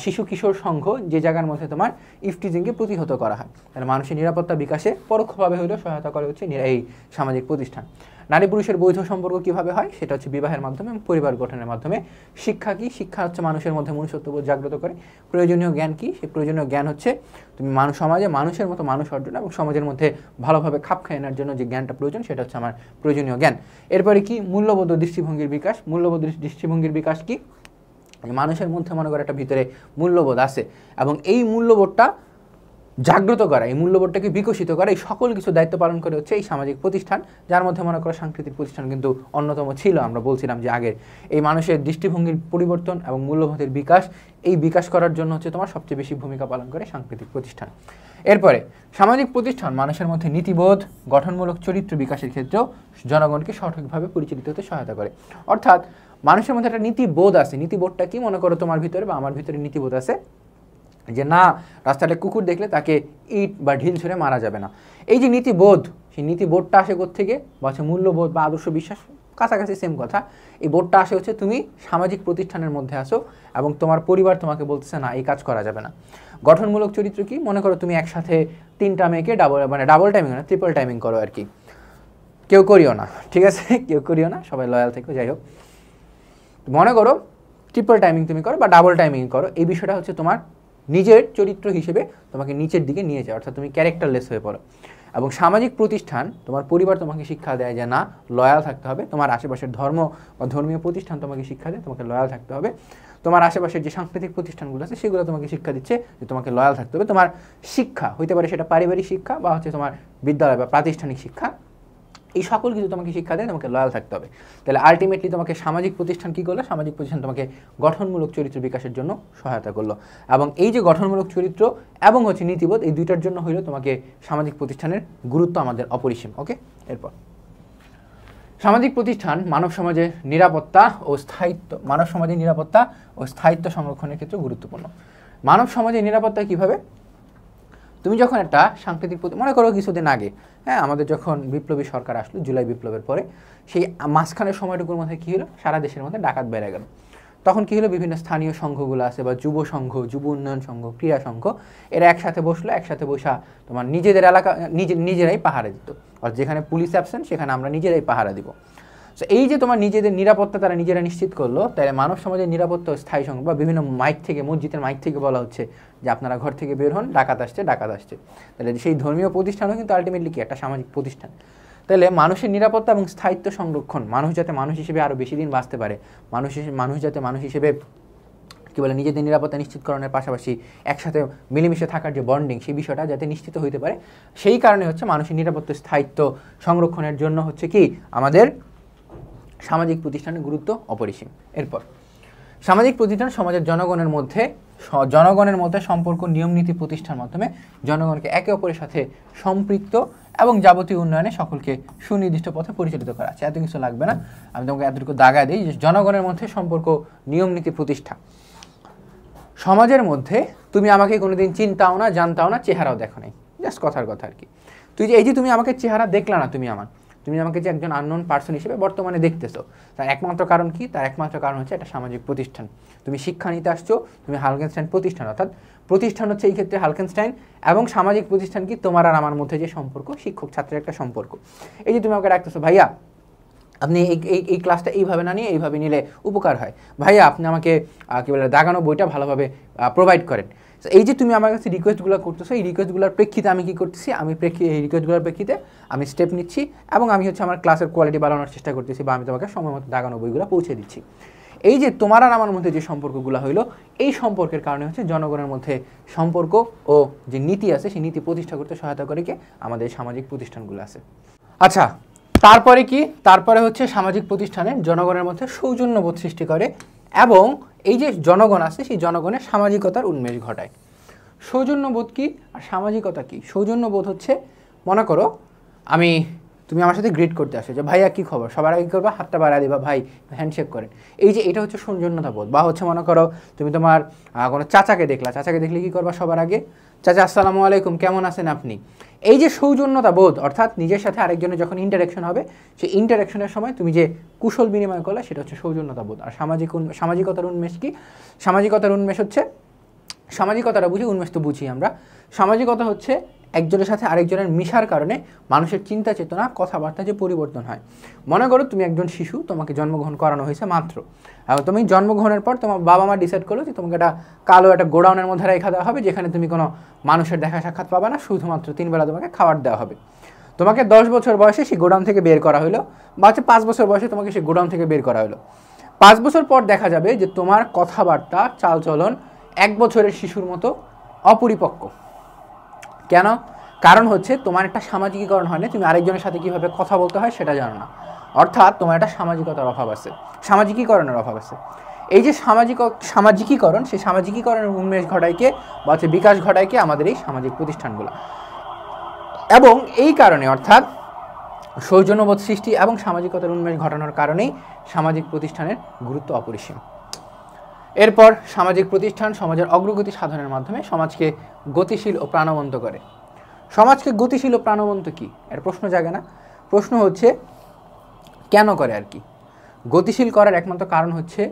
শিশু কিশোর সংঘ, যে জায়গার মধ্যে তোমার ইফটিজিংকে প্রতিহত করা হয়, তাহলে মানুষের নিরাপত্তা বিকাশে পরোক্ষভাবে হলেও সহায়তা করে হচ্ছে এই সামাজিক প্রতিষ্ঠান। নারী পুরুষের বৈধ সম্পর্ক কিভাবে হয়? সেটা হচ্ছে বিবাহের মাধ্যমে, পরিবার গঠনের মাধ্যমে। শিক্ষা কি? শিক্ষা হচ্ছে মানুষের মধ্যে মনুষ্যত্ববোধ জাগ্রত করে। প্রয়োজনীয় জ্ঞান কি? সেই প্রয়োজনীয় জ্ঞান হচ্ছে তুমি সমাজে মানুষের মতো মানুষ অর্জন এবং সমাজের মধ্যে ভালোভাবে খাপ খাইয়ে নেওয়ার জন্য যে জ্ঞানটা প্রয়োজন সেটা হচ্ছে আমার প্রয়োজনীয় জ্ঞান। এরপরে কি? মূল্যবোধ দৃষ্টিভঙ্গির বিকাশ। মূল্যবোধ দৃষ্টিভঙ্গির বিকাশ কি? মানুষের মধ্যে মনে করে একটা ভিতরে মূল্যবোধ আছে এবং এই মূল্যবোধটা জাগ্রত করা, এই মূল্যবোধটাকে বিকশিত করা, এই সকল কিছু দায়িত্ব পালন করে হচ্ছে এই সামাজিক প্রতিষ্ঠান, যার মধ্যে মনে করো সাংস্কৃতিক প্রতিষ্ঠান কিন্তু অন্যতম ছিল। আমরা বলছিলাম যে আগের এই মানুষের দৃষ্টিভঙ্গির পরিবর্তন এবং মূল্যবোধের বিকাশ, এই বিকাশ করার জন্য হচ্ছে তোমার সবচেয়ে বেশি ভূমিকা পালন করে সাংস্কৃতিক প্রতিষ্ঠান। এরপরে সামাজিক প্রতিষ্ঠান মানুষের মধ্যে নীতিবোধ, গঠনমূলক চরিত্র বিকাশের ক্ষেত্রেও জনগণকে সঠিকভাবে পরিচালিত হতে সহায়তা করে। অর্থাৎ মানুষের মধ্যে একটা নীতিবোধ আছে। নীতিবোধটা কি? মনে করো তোমার ভিতরে বা আমার ভিতরে নীতিবোধ আছে যে না, রাস্তাটা কুকুর দেখলে তাকে ইট বা ঢিল ছুঁড়ে মারা যাবে না। এই যে নীতিবোধ, সেই নীতিবোধটা আসে কোত্থেকে? বা হচ্ছে মূল্যবোধ বা আদর্শ বিশ্বাস কাছাকাছি সেম কথা। এই বোধটা আসে হচ্ছে তুমি সামাজিক প্রতিষ্ঠানের মধ্যে আসো এবং তোমার পরিবার তোমাকে বলতেছে না এই কাজ করা যাবে না। গঠনমূলক চরিত্র কি, মনে করো তুমি একসাথে 3টা মেয়েকে ডাবল টাইমিং না ট্রিপল টাইমিং করো আর কি, কেউ করিও না, ঠিক আছে, কেউ করিও না, সবাই লয়াল থেকো। যাই হোক, মনে করো ট্রিপল টাইমিং তুমি করো বা ডাবল টাইমিং করো, এই বিষয়টা হচ্ছে তোমার নিজের চরিত্র হিসেবে তোমাকে নিচের দিকে নিয়ে যায়, অর্থাৎ তুমি ক্যারেক্টারলেস হয়ে পড়ো। এবং সামাজিক প্রতিষ্ঠান, তোমার পরিবার তোমাকে শিক্ষা দেয় যে না লয়াল থাকতে হবে, তোমার আশেপাশের ধর্ম বা ধর্মীয় প্রতিষ্ঠান তোমাকে শিক্ষা দেয় তোমাকে লয়াল থাকতে হবে, তোমার আশেপাশের যে সাংস্কৃতিক প্রতিষ্ঠানগুলো আছে সেগুলো তোমাকে শিক্ষা দিচ্ছে যে তোমাকে লয়াল থাকতে হবে। তোমার শিক্ষা হইতে পারে সেটা পারিবারিক শিক্ষা বা হচ্ছে তোমার বিদ্যালয় বা প্রাতিষ্ঠানিক শিক্ষা, এই সকল কিছু তোমাকে শিক্ষা দেয় তোমাকে লয়াল থাকতে হবে। তাহলে আলটিমেটলি তোমাকে সামাজিক প্রতিষ্ঠান কী করলো, সামাজিক প্রতিষ্ঠান তোমাকে গঠনমূলক চরিত্র বিকাশের জন্য সহায়তা করলো। এবং এই যে গঠনমূলক চরিত্র এবং হচ্ছে নীতিবোধ, এই দুইটার জন্য হইলো তোমাকে সামাজিক প্রতিষ্ঠানের গুরুত্ব আমাদের অপরিসীম। ওকে, এরপর সামাজিক প্রতিষ্ঠান মানব সমাজের নিরাপত্তা ও স্থায়িত্ব, মানব সমাজের নিরাপত্তা ও স্থায়িত্ব সংরক্ষণের ক্ষেত্রে গুরুত্বপূর্ণ। মানব সমাজের নিরাপত্তা কীভাবে, তুমি যখন একটা সাংস্কৃতিক মনে করো কিছুদিন আগে, হ্যাঁ, আমাদের যখন বিপ্লবী সরকার আসলো জুলাই বিপ্লবের পরে, সেই মাঝখানের সময়টুকুর মধ্যে কী হলো, সারা দেশের মধ্যে ডাকাত বেড়ে গেল। তখন কী হলো, বিভিন্ন স্থানীয় সংঘগুলো আছে বা যুব সংঘ, যুব উন্নয়ন সংঘ, ক্রীড়া সংঘ, এরা একসাথে বসলো, একসাথে বসা তোমার নিজেদের এলাকা নিজেরাই পাহারা দিত, আর যেখানে পুলিশ অ্যাবসেন্ট সেখানে আমরা নিজেরাই পাহারা দিব। সো এই যে তোমার নিজেদের নিরাপত্তা তারা নিজেরা নিশ্চিত করলো, তাহলে মানব সমাজের নিরাপত্তা স্থায়ী সংঘ বা বিভিন্ন মাইক থেকে, মসজিদের মাইক থেকে বলা হচ্ছে যে আপনারা ঘর থেকে বের হন, ডাকাত আসছে, ডাকাত আসছে। তাহলে সেই ধর্মীয় প্রতিষ্ঠানও কিন্তু আলটিমেটলি কি একটা সামাজিক প্রতিষ্ঠান। তাহলে মানুষের নিরাপত্তা এবং স্থায়িত্ব সংরক্ষণ, মানুষ যাতে মানুষ হিসেবে আরও বেশি দিন বাঁচতে পারে, মানুষ যাতে মানুষ হিসেবে কী বলে নিজেদের নিরাপত্তা নিশ্চিতকরণের পাশাপাশি একসাথে মিলেমিশে থাকার যে বন্ডিং, সেই বিষয়টা যাতে নিশ্চিত হইতে পারে, সেই কারণে হচ্ছে মানুষের নিরাপত্তা স্থায়িত্ব সংরক্ষণের জন্য হচ্ছে কি আমাদের সামাজিক প্রতিষ্ঠানের গুরুত্ব অপরিসীম। এরপর সামাজিক প্রতিষ্ঠান সমাজের জনগণের মধ্যে সম্পর্ক, নিয়ম নীতি প্রতিষ্ঠার মাধ্যমে জনগণকে একে অপরের সাথে সম্পৃক্ত এবং যাবতীয় উন্নয়নে সকলকে সুনির্দিষ্ট পথে পরিচালিত করা আছে। এত কিছু লাগবে না, আমি তোমাকে এতটুকু দাগায় দিই যে জনগণের মধ্যে সম্পর্ক, নিয়ম নীতি প্রতিষ্ঠা। সমাজের মধ্যে তুমি আমাকে কোনোদিন চিন্তাও না, জানতাও না, চেহারাও দেখো নাই, জাস্ট কথার কথা আর কি। এই যে তুমি আমাকে চেহারা দেখলা না, তুমি আমাকে যে একজন আননোন পার্সন হিসেবে বর্তমানে দেখতেছো, তার একমাত্র কারণ কি, তার একমাত্র কারণ হচ্ছে একটা সামাজিক প্রতিষ্ঠান। তুমি শিক্ষা নিতে আসছো, তুমি হালকেনস্টাইন প্রতিষ্ঠান, অর্থাৎ প্রতিষ্ঠান হচ্ছে এই ক্ষেত্রে হালকেনস্টাইন, এবং সামাজিক প্রতিষ্ঠান কি তোমার আর আমার মধ্যে যে সম্পর্ক, শিক্ষক ছাত্রের একটা সম্পর্ক। এই যে তুমি আমাকে ডাকতেছো, ভাইয়া আপনি এই ক্লাসটা এইভাবে না নিয়ে এইভাবে নিলে উপকার হয়, ভাইয়া আপনি আমাকে কী বলে দাগানো বইটা ভালোভাবে প্রোভাইড করেন। এই যে তুমি আমার কাছে রিকোয়েস্টগুলো করতেছো, এই রিকোয়েস্টগুলোর প্রেক্ষিতে আমি কী করতেছি, এই রিকোয়েস্টগুলোর প্রেক্ষিতে আমি স্টেপ নিচ্ছি এবং আমি হচ্ছে আমার ক্লাসের কোয়ালিটি বাড়ানোর চেষ্টা করতেছি, বা আমি তোমাকে সময় মতো দাগানো বইগুলো পৌঁছে দিচ্ছি। এই যে তোমার আর আমার মধ্যে যে সম্পর্কগুলো হইলো, এই সম্পর্কের কারণে হচ্ছে জনগণের মধ্যে সম্পর্ক ও যে নীতি আছে সেই নীতি প্রতিষ্ঠা করতে সহায়তা করে কি আমাদের সামাজিক প্রতিষ্ঠানগুলো আছে। আচ্ছা, তারপরে হচ্ছে সামাজিক প্রতিষ্ঠানে জনগণের মধ্যে সৌজন্যবোধ সৃষ্টি করে এবং এই যে জনগণ আছে সেই জনগণের সামাজিকতার উন্মেষ ঘটায়। সৌজন্যবোধ কি আর সামাজিকতা কি? সৌজন্যবোধ হচ্ছে, মনে করো তুমি আমার সাথে গ্রিট করতে আসো যে ভাইয়া কী খবর, সবার আগে করবা হাতটা বাড়া দিবা, ভাই হ্যান্ডশেক করেন। এই যে এটা হচ্ছে সৌজন্যতা বোধ। বা হচ্ছে মনে করো তুমি তোমার কোনো চাচাকে দেখলে কী করবা, সবার আগে চাচা আসসালামু আলাইকুম, কেমন আছেন আপনি। এই যে সৌজন্যতা বোধ, অর্থাৎ নিজের সাথে আরেকজনের যখন ইন্টারাকশন হবে, সেই ইন্টারাকশনের সময় তুমি যে কুশল বিনিময় করলে সেটা হচ্ছে সৌজন্যতা বোধ। আর সামাজিকতার উন্মেষ কি? সামাজিকতার উন্মেষ হচ্ছে, সামাজিকতাটা বুঝি, উন্মেষ তো বুঝি আমরা। সামাজিকতা হচ্ছে একজনের সাথে আরেকজনের মিশার কারণে মানুষের চিন্তা চেতনা, কথাবার্তা যে পরিবর্তন হয়। মনে করো তুমি একজন শিশু, তোমাকে জন্মগ্রহণ করানো হয়েছে মাত্র, এবং তুমি জন্মগ্রহণের পর তোমার বাবা মা ডিসাইড করলো যে তোমাকে কালো একটা গোডাউনের মধ্যে রেখা দেওয়া হবে, যেখানে তুমি কোনো মানুষের দেখা সাক্ষাৎ পাবে না, শুধুমাত্র 3 বেলা তোমাকে খাবার দেওয়া হবে। তোমাকে 10 বছর বয়সে সেই গোডাউন থেকে বের করা হলো, বা হচ্ছে 5 বছর বয়সে তোমাকে সেই গোডাউন থেকে বের করা হলো। 5 বছর পর দেখা যাবে যে তোমার কথাবার্তা, চালচলন 1 বছরের শিশুর মতো অপরিপক্ক। কেন? কারণ হচ্ছে তোমার একটা সামাজিকীকরণ হয় না, তুমি আরেকজনের সাথে কীভাবে কথা বলতে হয় সেটা জানো না, অর্থাৎ তোমার একটা সামাজিকতার অভাব আছে, সামাজিকীকরণের অভাব আছে। এই যে সামাজিকীকরণ, সেই সামাজিকীকরণের উন্মেষ ঘটায়কে বা হচ্ছে বিকাশ ঘটায়কে আমাদের এই সামাজিক প্রতিষ্ঠানগুলো। এবং এই কারণে, অর্থাৎ সৌজন্যবোধ সৃষ্টি এবং সামাজিকতার উন্মেষ ঘটানোর কারণেই সামাজিক প্রতিষ্ঠানের গুরুত্ব অপরিসীম। এরপর সামাজিক প্রতিষ্ঠান সমাজের অগ্রগতি সাধনের মাধ্যমে সমাজকে গতিশীল ও প্রাণবন্ত করে। সমাজকে গতিশীল ও প্রাণবন্ত কি, এর প্রশ্ন জাগে না? প্রশ্ন হচ্ছে কেন করে আর কি? গতিশীল করার একমাত্র কারণ হচ্ছে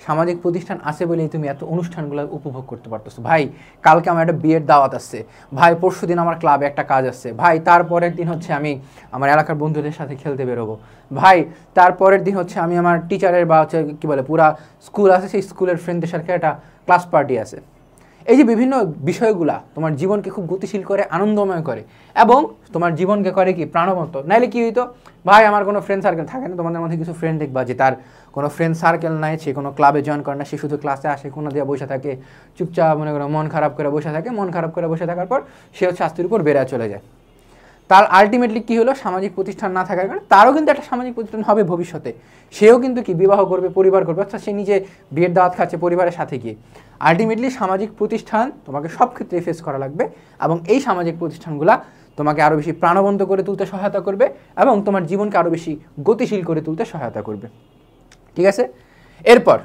সামাজিক প্রতিষ্ঠান আছে বলেই তুমি এত অনুষ্ঠানগুলো উপভোগ করতে পারতেছো। ভাই কালকে আমার একটা বিয়ের দাওয়াত আসছে, ভাই পরশু দিন আমার ক্লাবে একটা কাজ আসছে, ভাই তারপরের দিন হচ্ছে আমি আমার এলাকার বন্ধুদের সাথে খেলতে বেরোবো, ভাই তারপরের দিন হচ্ছে আমি আমার টিচারের বা হচ্ছে কী বলে পুরা স্কুল আছে সেই স্কুলের ফ্রেন্ডদের সাথে একটা ক্লাস পার্টি আছে। এই যে বিভিন্ন বিষয়গুলা তোমার জীবনকে খুব গতিশীল করে, আনন্দময় করে এবং তোমার জীবনকে করে কি প্রাণবন্ত। নাইলে কি হইতো, ভাই আমার কোনো ফ্রেন্ড সার্কেল থাকে না, তোমাদের মধ্যে কিছু ফ্রেন্ড দেখবা যে তার কোনো ফ্রেন্ড সার্কেল নাই, সে কোনো ক্লাবে জয়েন করে না, সে শুধু ক্লাসে আসে, কোনো দিয়ে বসে থাকে, চুপচাপ মনে করো মন খারাপ করে বসে থাকে, মন খারাপ করে বসে থাকার পর সে হচ্ছে আস্তির উপর বেড়ে চলে যায়। তার আলটিমেটলি কী হলো, সামাজিক প্রতিষ্ঠান না থাকার কারণে তারও কিন্তু একটা সামাজিক প্রতিষ্ঠান হবে ভবিষ্যতে, সেও কিন্তু কি বিবাহ করবে, পরিবার করবে, অর্থাৎ সে নিজে বিয়ের দাওয়াত খাচ্ছে পরিবারের সাথে গিয়ে। আলটিমেটলি সামাজিক প্রতিষ্ঠান তোমাকে সব ক্ষেত্রে ফেস করা লাগবে এবং এই সামাজিক প্রতিষ্ঠানগুলো তোমাকে আরও বেশি প্রাণবন্ত করে তুলতে সহায়তা করবে এবং তোমার জীবনকে আরও বেশি গতিশীল করে তুলতে সহায়তা করবে। ঠিক আছে, এরপর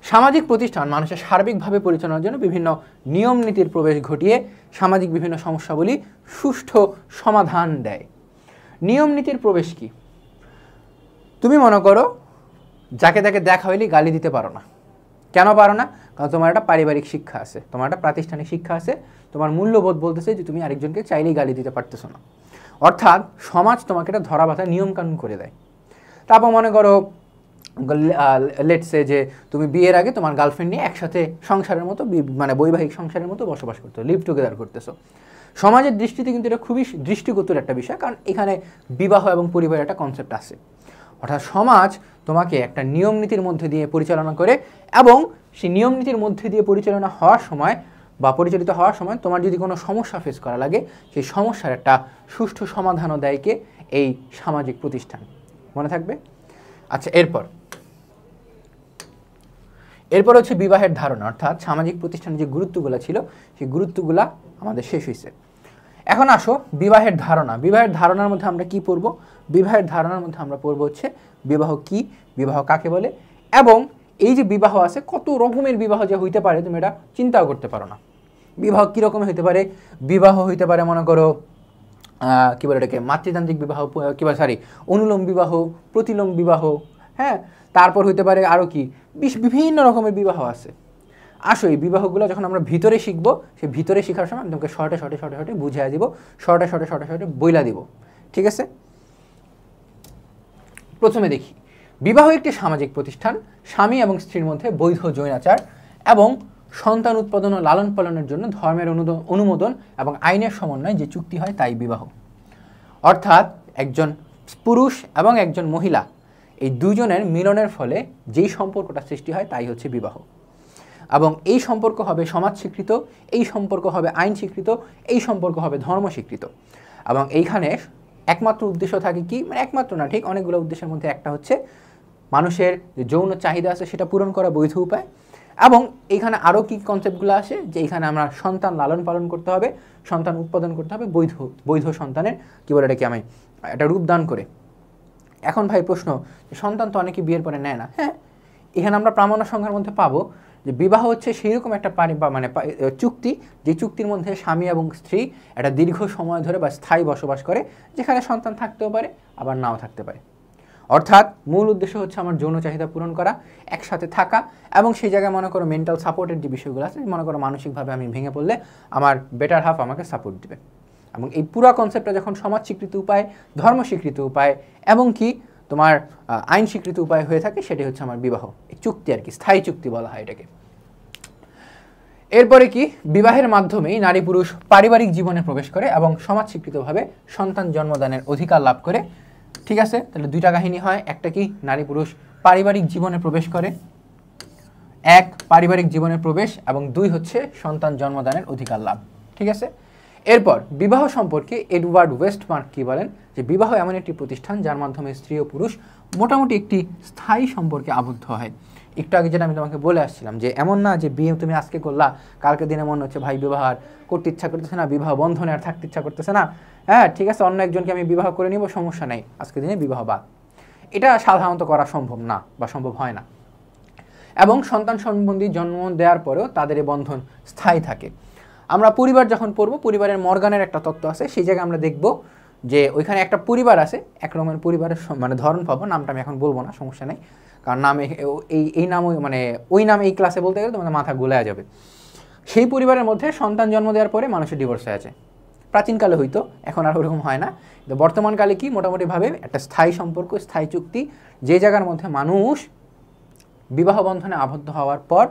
সামাজিক প্রতিষ্ঠান মানুষের সার্বিকভাবে পরিচালনার জন্য বিভিন্ন নিয়ম নীতির প্রবেশ ঘটিয়ে সামাজিক বিভিন্ন সমস্যাগুলি সুষ্ঠু সমাধান দেয়। নিয়ম নীতির প্রবেশ কি? তুমি মনে করো যাকে তাকে দেখা হইলে গালি দিতে পারো না। কেন পারো না? কারণ তোমার একটা পারিবারিক শিক্ষা আছে, তোমার একটা প্রাতিষ্ঠানিক শিক্ষা আছে, তোমার মূল্যবোধ বলতেছে যে তুমি আরেকজনকে চাইলেই গালি দিতে পারতেছো না। অর্থাৎ সমাজ তোমাকে একটা ধরা বাঁধা নিয়মকানুন করে দেয়। তারপর মনে করো লেটসে যে তুমি বিয়ের আগে তোমার গার্লফ্রেন্ড নিয়ে একসাথে সংসারের মতো মানে বৈবাহিক সংসারের মতো বসবাস করতেছো, লিভ টুগেদার করতেছো। সমাজের দৃষ্টিতে কিন্তু এটা খুবই দৃষ্টিগত একটা বিষয়, কারণ এখানে বিবাহ এবং পরিবারের একটা কনসেপ্ট আছে। অর্থাৎ সমাজ তোমাকে একটা নিয়ম নীতির মধ্যে দিয়ে পরিচালনা করে এবং সেই নিয়ম নীতির মধ্যে দিয়ে পরিচালনা হওয়ার সময় বা পরিচালিত হওয়ার সময় তোমার যদি কোনো সমস্যা ফেস করা লাগে, সেই সমস্যার একটা সুষ্ঠু সমাধানও দেয় কে? এই সামাজিক প্রতিষ্ঠান। মনে থাকবে? আচ্ছা, এরপর হচ্ছে বিবাহের ধারণা, অর্থাৎ সামাজিক প্রতিষ্ঠানের যে গুরুত্বগুলো ছিল সেই গুরুত্বগুলা আমাদের শেষ হয়েছে। এখন আসো বিবাহের ধারণা। বিবাহের ধারণার মধ্যে আমরা কি পড়ব? বিবাহের ধারণার মধ্যে আমরা পড়ব হচ্ছে বিবাহ কি, বিবাহ কাকে বলে, এবং এই যে বিবাহ আছে কত রকমের বিবাহ যে হইতে পারে তুমি এটা চিন্তাও করতে পারো না। বিবাহ কী রকমের হইতে পারে? বিবাহ হইতে পারে মনে করো কী বলে এটাকে মাতৃতান্ত্রিক বিবাহ, অনুলোম বিবাহ, প্রতিলোম বিবাহ, হ্যাঁ, তারপর হইতে পারে আরও কি বিভিন্ন রকমের বিবাহ আছে। আসো এই বিবাহগুলো যখন আমরা ভিতরে শিখবো, সেই ভিতরে শেখার সময় আমি তোমাকে শর্টে বুঝিয়ে দিব, শর্টে বইলা দিব। ঠিক আছে, প্রথমে দেখি বিবাহ একটি সামাজিক প্রতিষ্ঠান, স্বামী এবং স্ত্রীর মধ্যে বৈধ যৌনাচার এবং সন্তান উৎপাদন ও লালন পালনের জন্য ধর্মের অনুমোদন এবং আইনের সমন্বয়ে যে চুক্তি হয় তাই বিবাহ। অর্থাৎ একজন পুরুষ এবং একজন মহিলা এই দুজনের মিলনের ফলে যেই সম্পর্কটা সৃষ্টি হয় তাই হচ্ছে বিবাহ। এবং এই সম্পর্ক হবে সমাজ স্বীকৃত, এই সম্পর্ক হবে আইন স্বীকৃত, এই সম্পর্ক হবে ধর্ম স্বীকৃত। এবং এইখানে একমাত্র উদ্দেশ্য থাকে কি, মানে একমাত্র না, ঠিক অনেকগুলো উদ্দেশ্যের মধ্যে একটা হচ্ছে মানুষের যে যৌন চাহিদা আছে সেটা পূরণ করা বৈধ উপায়। এবং এইখানে আরও কি কনসেপ্টগুলো আসে যে এইখানে আমরা সন্তান লালন পালন করতে হবে, সন্তান উৎপাদন করতে হবে বৈধ সন্তানের কী বলে এটাকে আমি একটা রূপদান করে। এখন ভাই প্রশ্ন, সন্তান তো অনেকে বিয়ের পরে নেয় না। হ্যাঁ, এখানে আমরা প্রামাণ্য সংখ্যার মধ্যে পাবো যে বিবাহ হচ্ছে সেই রকম একটা চুক্তি, যে চুক্তির মধ্যে স্বামী এবং স্ত্রী একটা দীর্ঘ সময় ধরে বা স্থায়ী বসবাস করে, যেখানে সন্তান থাকতেও পারে আবার নাও থাকতে পারে। অর্থাৎ মূল উদ্দেশ্য হচ্ছে আমার যৌন চাহিদা পূরণ করা, একসাথে থাকা, এবং সেই জায়গায় মনে করো মেন্টাল সাপোর্টের যে বিষয়গুলো আছে, মনে করো মানসিকভাবে আমি ভেঙে পড়লে আমার বেটার হাফ আমাকে সাপোর্ট দেবে। এবং এই পুরো কনসেপ্টটা যখন সমাজ স্বীকৃত উপায়, ধর্ম স্বীকৃত উপায় এবং কি তোমার আইন স্বীকৃত উপায় হয়ে থাকে, সেটাই হচ্ছে আমার বিবাহ। এই চুক্তি আর কি, স্থায়ী চুক্তি বলা হয় এটাকে। এরপরে কি, বিবাহের মাধ্যমেই নারী পুরুষ পারিবারিক জীবনে প্রবেশ করে এবং সমাজ স্বীকৃতভাবে সন্তান জন্মদানের অধিকার লাভ করে। ঠিক আছে, তাহলে দুইটা কাহিনী হয়, একটা কি নারী পুরুষ পারিবারিক জীবনে প্রবেশ করে, এক পারিবারিক জীবনে প্রবেশ, এবং দুই হচ্ছে সন্তান জন্মদানের অধিকার লাভ। ঠিক আছে, এরপর বিবাহ সম্পর্কে এডওয়ার্ড ওয়েস্টমার্ক কি বলেন, যে বিবাহ এমন একটি প্রতিষ্ঠান যার মাধ্যমে স্ত্রী ও পুরুষ মোটামুটি একটি স্থায়ী সম্পর্কে আবদ্ধ হয়। একটু আগে যেটা আমি তোমাকে বলে আসছিলাম যে এমন না যে বিয়ে তুমি আজকে করলা, কালকে দিনে মনে হচ্ছে ভাই বিবাহ আর করতে ইচ্ছা করতেছে না, বিবাহ বন্ধনে আর থাকতে ইচ্ছা করতেছে না, হ্যাঁ ঠিক আছে অন্য একজনকে আমি বিবাহ করে নিব, সমস্যা নেই, আজকে দিনে বিবাহ বাদ। এটা সাধারণত করা সম্ভব না বা সম্ভব হয় না। এবং সন্তান সম্বন্ধী জন্ম দেওয়ার পরেও তাদের এই বন্ধন স্থায়ী থাকে। আমরা পরিবার যখন পড়ব, পরিবারের মর্গানের একটা তত্ত্ব আছে, সেই জায়গায় আমরা দেখব যে ওইখানে একটা পরিবার আছে, এক রকমের পরিবারের মানে ধরন পাবো, নামটা আমি এখন বলবো না, সমস্যা নেই, কারণ নামে এই নাম মানে ওই নাম এই ক্লাসে বলতে গেলে তোমাদের মাথা গোলায় যাবে। সেই পরিবারের মধ্যে সন্তান জন্ম দেওয়ার পরে মানুষের ডিভোর্স হয়ে আছে। প্রাচীনকালে হইতো, এখন আর ওরকম হয় না। তো বর্তমানকালে কি মোটামুটিভাবে একটা স্থায়ী সম্পর্ক, স্থায়ী চুক্তি, যে জায়গার মধ্যে মানুষ বিবাহ বন্ধনে আবদ্ধ হওয়ার পর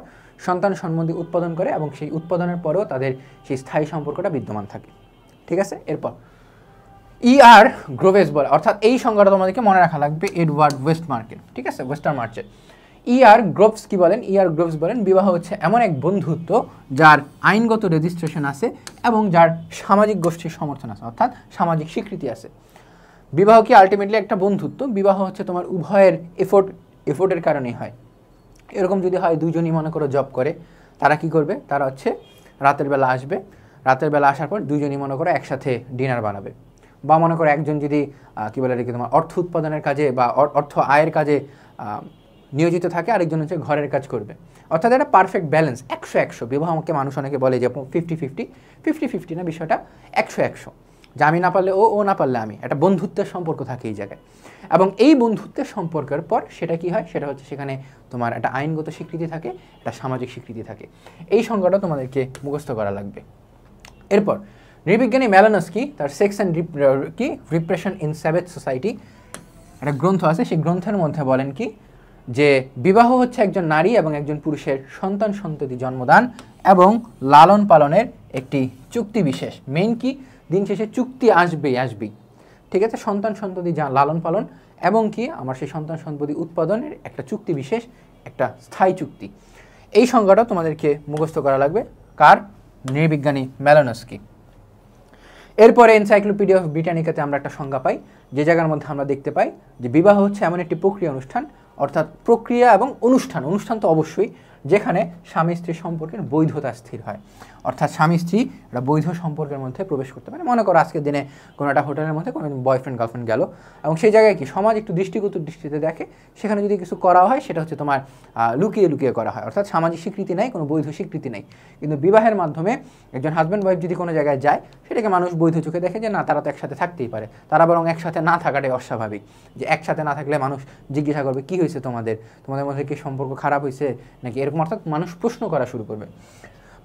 সন্তান সম্বন্ধী উৎপাদন করে এবং সেই উৎপাদনের পরেও তাদের সেই স্থায়ী সম্পর্কটা বিদ্যমান থাকে। ঠিক আছে, এরপর E.R. গ্রোভেস বলে, অর্থাৎ এই সংজ্ঞাটা তোমাদেরকে মনে রাখা লাগবে, এডওয়ার্ড ওয়েস্টমার্কের। ঠিক আছে, ওয়েস্টার মার্চের। E.R. গ্রোভস কি বলেন? E.R. গ্রোভস বলেন বিবাহ হচ্ছে এমন এক বন্ধুত্ব যার আইনগত রেজিস্ট্রেশন আছে এবং যার সামাজিক গোষ্ঠীর সমর্থন আছে, অর্থাৎ সামাজিক স্বীকৃতি আছে। বিবাহ কি আলটিমেটলি একটা বন্ধুত্ব। বিবাহ হচ্ছে তোমার উভয়ের এফোর্টের কারণেই হয়। এরকম যদি হয় দুইজনই মনে করো জব করে, তারা কি করবে? তারা হচ্ছে রাতের বেলা আসবে, রাতের বেলা আসার পর দুইজনই মনে করো একসাথে ডিনার বানাবে। বা মনে করো একজন যদি কী বলে রেখে তোমার অর্থ উৎপাদনের কাজে বা অর্থ আয়ের কাজে নিয়োজিত থাকে, আরেকজন হচ্ছে ঘরের কাজ করবে। অর্থাৎ এটা পারফেক্ট ব্যালেন্স, 100-100। বিবাহকে মানুষ অনেকে বলে যে 50-50 না, বিষয়টা 100-100, যে আমি না পারলে ও না পারলে আমি, একটা বন্ধুত্বের সম্পর্ক থাকে এই জায়গায়। এবং এই বন্ধুত্বের সম্পর্কের পর সেটা কি হয়? সেটা হচ্ছে সেখানে তোমার একটা আইনগত স্বীকৃতি থাকে, একটা সামাজিক স্বীকৃতি থাকে। এই সংজ্ঞাটা তোমাদেরকে মুখস্থ করা লাগবে। এরপর নৃবিজ্ঞানী ম্যালোনস্কি তার sex and repression in savage society একটা গ্রন্থ আছে, সেই গ্রন্থের মধ্যে বলেন কি, যে বিবাহ হচ্ছে একজন নারী এবং একজন পুরুষের সন্তান সন্ততি জন্মদান এবং লালন পালনের একটি চুক্তি বিশেষ। মেইন কি, দিন শেষে চুক্তি আসবেই। ঠিক আছে, সন্তান সন্ততি লালন পালন এবং কি আমার সেই সন্তান সন্ততি উৎপাদনের একটা চুক্তি বিশেষ, একটা স্থায়ী চুক্তি। এই সংজ্ঞাটা তোমাদেরকে মুখস্থ করা লাগবে। কার? নৃবিজ্ঞানী ম্যালোনস্কি। এরপরে এনসাইক্লোপিডিয়া অফ ব্রিটানিকাতে আমরা একটা সংজ্ঞা পাই, যে জায়গার মধ্যে আমরা দেখতে পাই যে বিবাহ হচ্ছে এমন একটি প্রক্রিয়া অনুষ্ঠান, অর্থাৎ প্রক্রিয়া এবং অনুষ্ঠান তো অবশ্যই, যেখানে স্বামী স্ত্রীর সম্পর্কের বৈধতা স্থির হয়। অর্থাৎ স্বামী স্ত্রী একটা বৈধ সম্পর্কের মধ্যে প্রবেশ করতে পারে। মনে করো আজকের দিনে কোনো একটা হোটেলের মধ্যে কোনো বয়ফ্রেন্ড গার্লফ্রেন্ড গেল, এবং সেই জায়গায় কি সমাজ একটু দৃষ্টিগত দৃষ্টিতে দেখে, সেখানে যদি কিছু করা হয় সেটা হচ্ছে তোমার লুকিয়ে করা হয়, অর্থাৎ সামাজিক স্বীকৃতি নাই, কোনো বৈধ স্বীকৃতি নেই। কিন্তু বিবাহের মাধ্যমে একজন হাজব্যান্ড ওয়াইফ যদি কোনো জায়গায় যায়, সেটাকে মানুষ বৈধ চোখে দেখে যে না, তারা তো একসাথে থাকতেই পারে। তারা বরং একসাথে না থাকাটাই অস্বাভাবিক, যে একসাথে না থাকলে মানুষ জিজ্ঞাসা করবে কী হয়েছে তোমাদের মধ্যে কি সম্পর্ক খারাপ হয়েছে নাকি, এরকম। অর্থাৎ মানুষ প্রশ্ন করা শুরু করবে।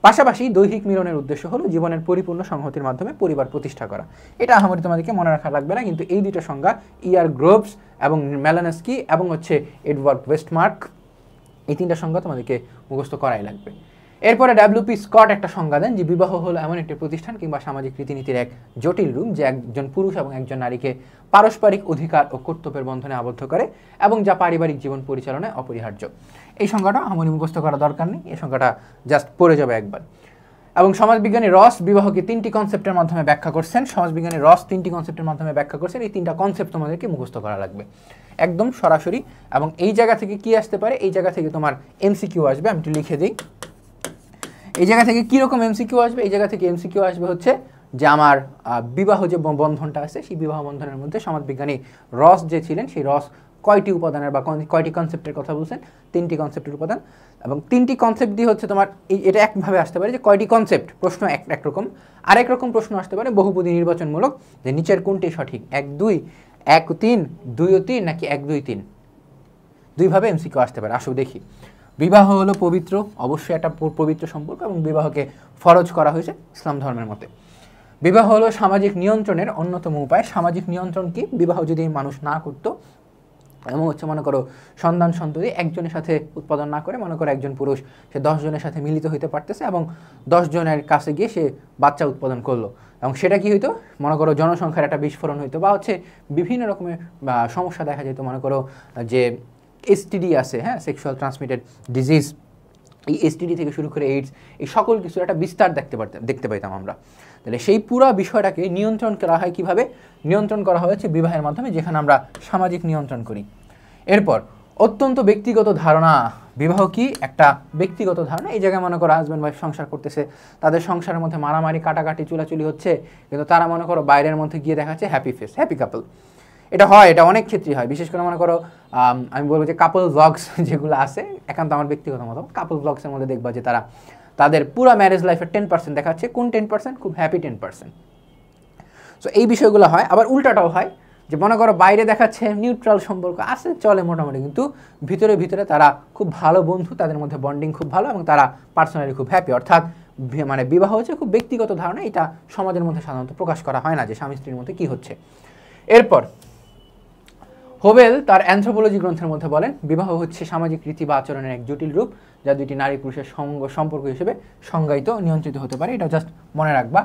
পাশাপাশি দৈহিক মিলনের উদ্দেশ্য হলো জীবনের পরিপূর্ণ সংহতির মাধ্যমে পরিবার প্রতিষ্ঠা করা। এটা আমার তোমাদেরকে মনে রাখা লাগবে না, কিন্তু এই দুটো সংজ্ঞা E.R. গ্রোভস এবং ম্যালোনস্কি এবং হচ্ছে এডওয়ার্ড ওয়েস্টমার্ক, এই তিনটা সংজ্ঞা তোমাদেরকে মুখস্থ করাই লাগবে। এরপরে W.P. স্কট একটা সংজ্ঞা দেন যে বিবাহ হলো এমন একটি প্রতিষ্ঠান কিংবা সামাজিক রীতিনীতির এক জটিল রূপ, যে একজন পুরুষ এবং একজন নারীকে পারস্পরিক অধিকার ও কর্তব্যের বন্ধনে আবদ্ধ করে এবং যা পারিবারিক জীবন পরিচালনায় অপরিহার্য। এই সংজ্ঞাটা আমার মুখস্থ করা দরকার নেই, এই সংজ্ঞাটা জাস্ট পড়ে যাবে একবার। এবং সমাজবিজ্ঞানী রস বিবাহকে তিনটি কনসেপ্টের মাধ্যমে ব্যাখ্যা করছেন। সমাজবিজ্ঞানী রস তিনটি কনসেপ্টের মাধ্যমে ব্যাখ্যা করছেন। এই তিনটা কনসেপ্ট তোমাদেরকে মুখস্থ করা লাগবে একদম সরাসরি। এবং এই জায়গা থেকে কি আসতে পারে? এই জায়গা থেকে তোমার MCQ আসবে, আমি একটু লিখে দিই। এই জায়গা থেকে কীরকম MCQ আসবে? এই জায়গা থেকে MCQ আসবে হচ্ছে যে আমার বিবাহ যে বন্ধনটা আছে, সেই বিবাহ বন্ধনের মধ্যে সমাজবিজ্ঞানী রস যে ছিলেন, সেই রস কয়টি উপাদানের বা কয়টি কনসেপ্টের কথা বলছেন? তিনটি কনসেপ্টের উপাদান। এবং তিনটি কনসেপ্ট দিয়ে হচ্ছে তোমার এটা একভাবে আসতে পারে যে কয়টি কনসেপ্ট, প্রশ্ন একরকম। আরেক রকম প্রশ্ন আসতে পারে বহুপদী নির্বাচনমূলক, যে নিচের কোনটি সঠিক, 1-2, 1-3, 2-3 নাকি 1-2-3। দুইভাবে MCQ আসতে পারে। আসো দেখি। বিবাহ হলো পবিত্র, অবশ্যই একটা পবিত্র সম্পর্ক, এবং বিবাহকে ফরজ করা হয়েছে ইসলাম ধর্মের মতে। বিবাহ হলো সামাজিক নিয়ন্ত্রণের অন্যতম উপায়। সামাজিক নিয়ন্ত্রণ কি? বিবাহ যদি মানুষ না করতো, এমন হচ্ছে মনে করো সন্তান সন্ততি একজনের সাথে উৎপাদন না করে, মনে করো একজন পুরুষ সে 10 জনের সাথে মিলিত হইতে পারতেছে এবং 10 জনের কাছে গিয়ে সে বাচ্চা উৎপাদন করলো, এবং সেটা কি হইতো? মনে করো জনসংখ্যার একটা বিস্ফোরণ হইতো, বা হচ্ছে বিভিন্ন রকমের সমস্যা দেখা যেত। মনে করো যে STD আছে, হ্যাঁ, সেক্সুয়াল ট্রান্সমিটেড ডিজিজ, এই STD থেকে শুরু করে এইডস, এই সকল কিছু একটা বিস্তার দেখতে পাইতাম আমরা। তাহলে সেই পুরো বিষয়টাকে নিয়ন্ত্রণ করা হয় কিভাবে? নিয়ন্ত্রণ করা হয়েছে বিবাহের মাধ্যমে, যেখানে আমরা সামাজিক নিয়ন্ত্রণ করি। এরপর অত্যন্ত ব্যক্তিগত ধারণা। বিবাহ কি? একটা ব্যক্তিগত ধারণা। এই জায়গায় মনে করো হাজব্যান্ড ওয়াইফ সংসার করতেছে, তাদের সংসারের মধ্যে মারামারি কাটাকাটি চুলাচুলি হচ্ছে, কিন্তু তারা মনে করো বাইরের মধ্যে গিয়ে দেখাচ্ছে হ্যাপি ফেস, হ্যাপি কাপল। এটা হয়, এটা অনেক ক্ষেত্রেই হয়। বিশেষ করে মনে করো আমি বলবো যে কাপল ব্লগস যেগুলো আছে, একান্ত আমার ব্যক্তিগত মত, কাপল ব্লগসের মধ্যে দেখবা যে তারা তাদের পুরো ম্যারেজ লাইফের 10% দেখাচ্ছে। কোন 10%? খুব হ্যাপি 10%। সো এই বিষয়গুলো হয়। আবার উল্টাটাও হয় যে মনে করো বাইরে দেখাচ্ছে নিউট্রাল সম্পর্ক আছে, চলে মোটামুটি, কিন্তু ভিতরে ভিতরে তারা খুব ভালো বন্ধু, তাদের মধ্যে বন্ডিং খুব ভালো এবং তারা পার্সোনালি খুব হ্যাপি। অর্থাৎ মানে বিবাহ হচ্ছে খুব ব্যক্তিগত ধারণা, এটা সমাজের মধ্যে সাধারণত প্রকাশ করা হয় না যে স্বামী স্ত্রীর মধ্যে কী হচ্ছে। এরপর হোবেল তার অ্যানথ্রোপোলজি গ্রন্থের মধ্যে বলেন, বিবাহ হচ্ছে সামাজিক রীতি বা আচরণের এক জটিল রূপ যা দুইটি নারী পুরুষের সম্পর্ক হিসেবে সংজ্ঞায়িত নিয়ন্ত্রিত হতে পারে। এটা জাস্ট মনে রাখবা।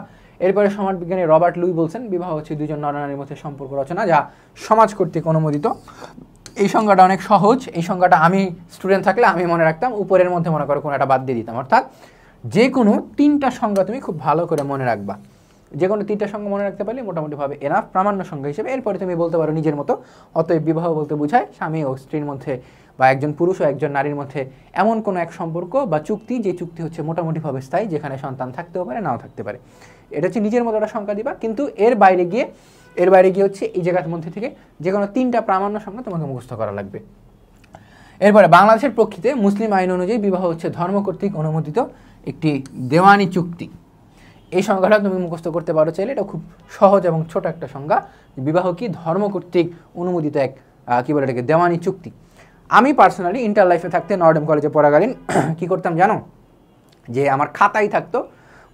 এরপরে সমাজবিজ্ঞানী রবার্ট লুই বলছেন, বিবাহ হচ্ছে দুজন নরনারীর মধ্যে সম্পর্ক রচনা যা সমাজ কর্তৃক অনুমোদিত। এই সংজ্ঞাটা অনেক সহজ। এই সংজ্ঞাটা আমি স্টুডেন্ট থাকলে আমি মনে রাখতাম, উপরের মধ্যে মনে করো কোনো একটা বাদ দিয়ে দিতাম। অর্থাৎ যে কোনো 3টা সংজ্ঞা তুমি খুব ভালো করে মনে রাখবা। যে কোনো 3টা সংজ্ঞা মনে রাখতে পারলে মোটামুটিভাবে এনাফ প্রামাণ্য সংজ্ঞা হিসেবে। এরপরে তুমি বলতে পারো নিজের মতো, অতএব বিবাহ বলতে বোঝায় স্বামী ও স্ত্রীর মধ্যে বা একজন পুরুষ ও একজন নারীর মধ্যে এমন কোনো এক সম্পর্ক বা চুক্তি, যে চুক্তি হচ্ছে মোটামুটিভাবে স্থায়ী, যেখানে সন্তান থাকতেও পারে নাও থাকতে পারে। এটা হচ্ছে নিজের মতো একটা সংজ্ঞা দিবা, কিন্তু এর বাইরে গিয়ে হচ্ছে এই জায়গার মধ্যে থেকে যে কোনো 3টা প্রামাণ্য সংজ্ঞা তোমাকে মুখস্থ করা লাগবে। এরপরে বাংলাদেশের প্রেক্ষিতে মুসলিম আইন অনুযায়ী বিবাহ হচ্ছে ধর্ম কর্তৃক অনুমোদিত একটি দেওয়ানি চুক্তি। এই সংজ্ঞাটা তুমি মুখস্থ করতে পারো চাইলে। এটা খুব সহজ এবং ছোট একটা সংজ্ঞা। বিবাহ কি ধর্ম কর্তৃক অনুমোদিত এক কী বলে এটাকে দেওয়ানি চুক্তি। আমি পার্সোনালি ইন্টার লাইফে থাকতে নর্ডেম কলেজে পড়াকালীন কী করতাম জানো, যে আমার খাতাই থাকতো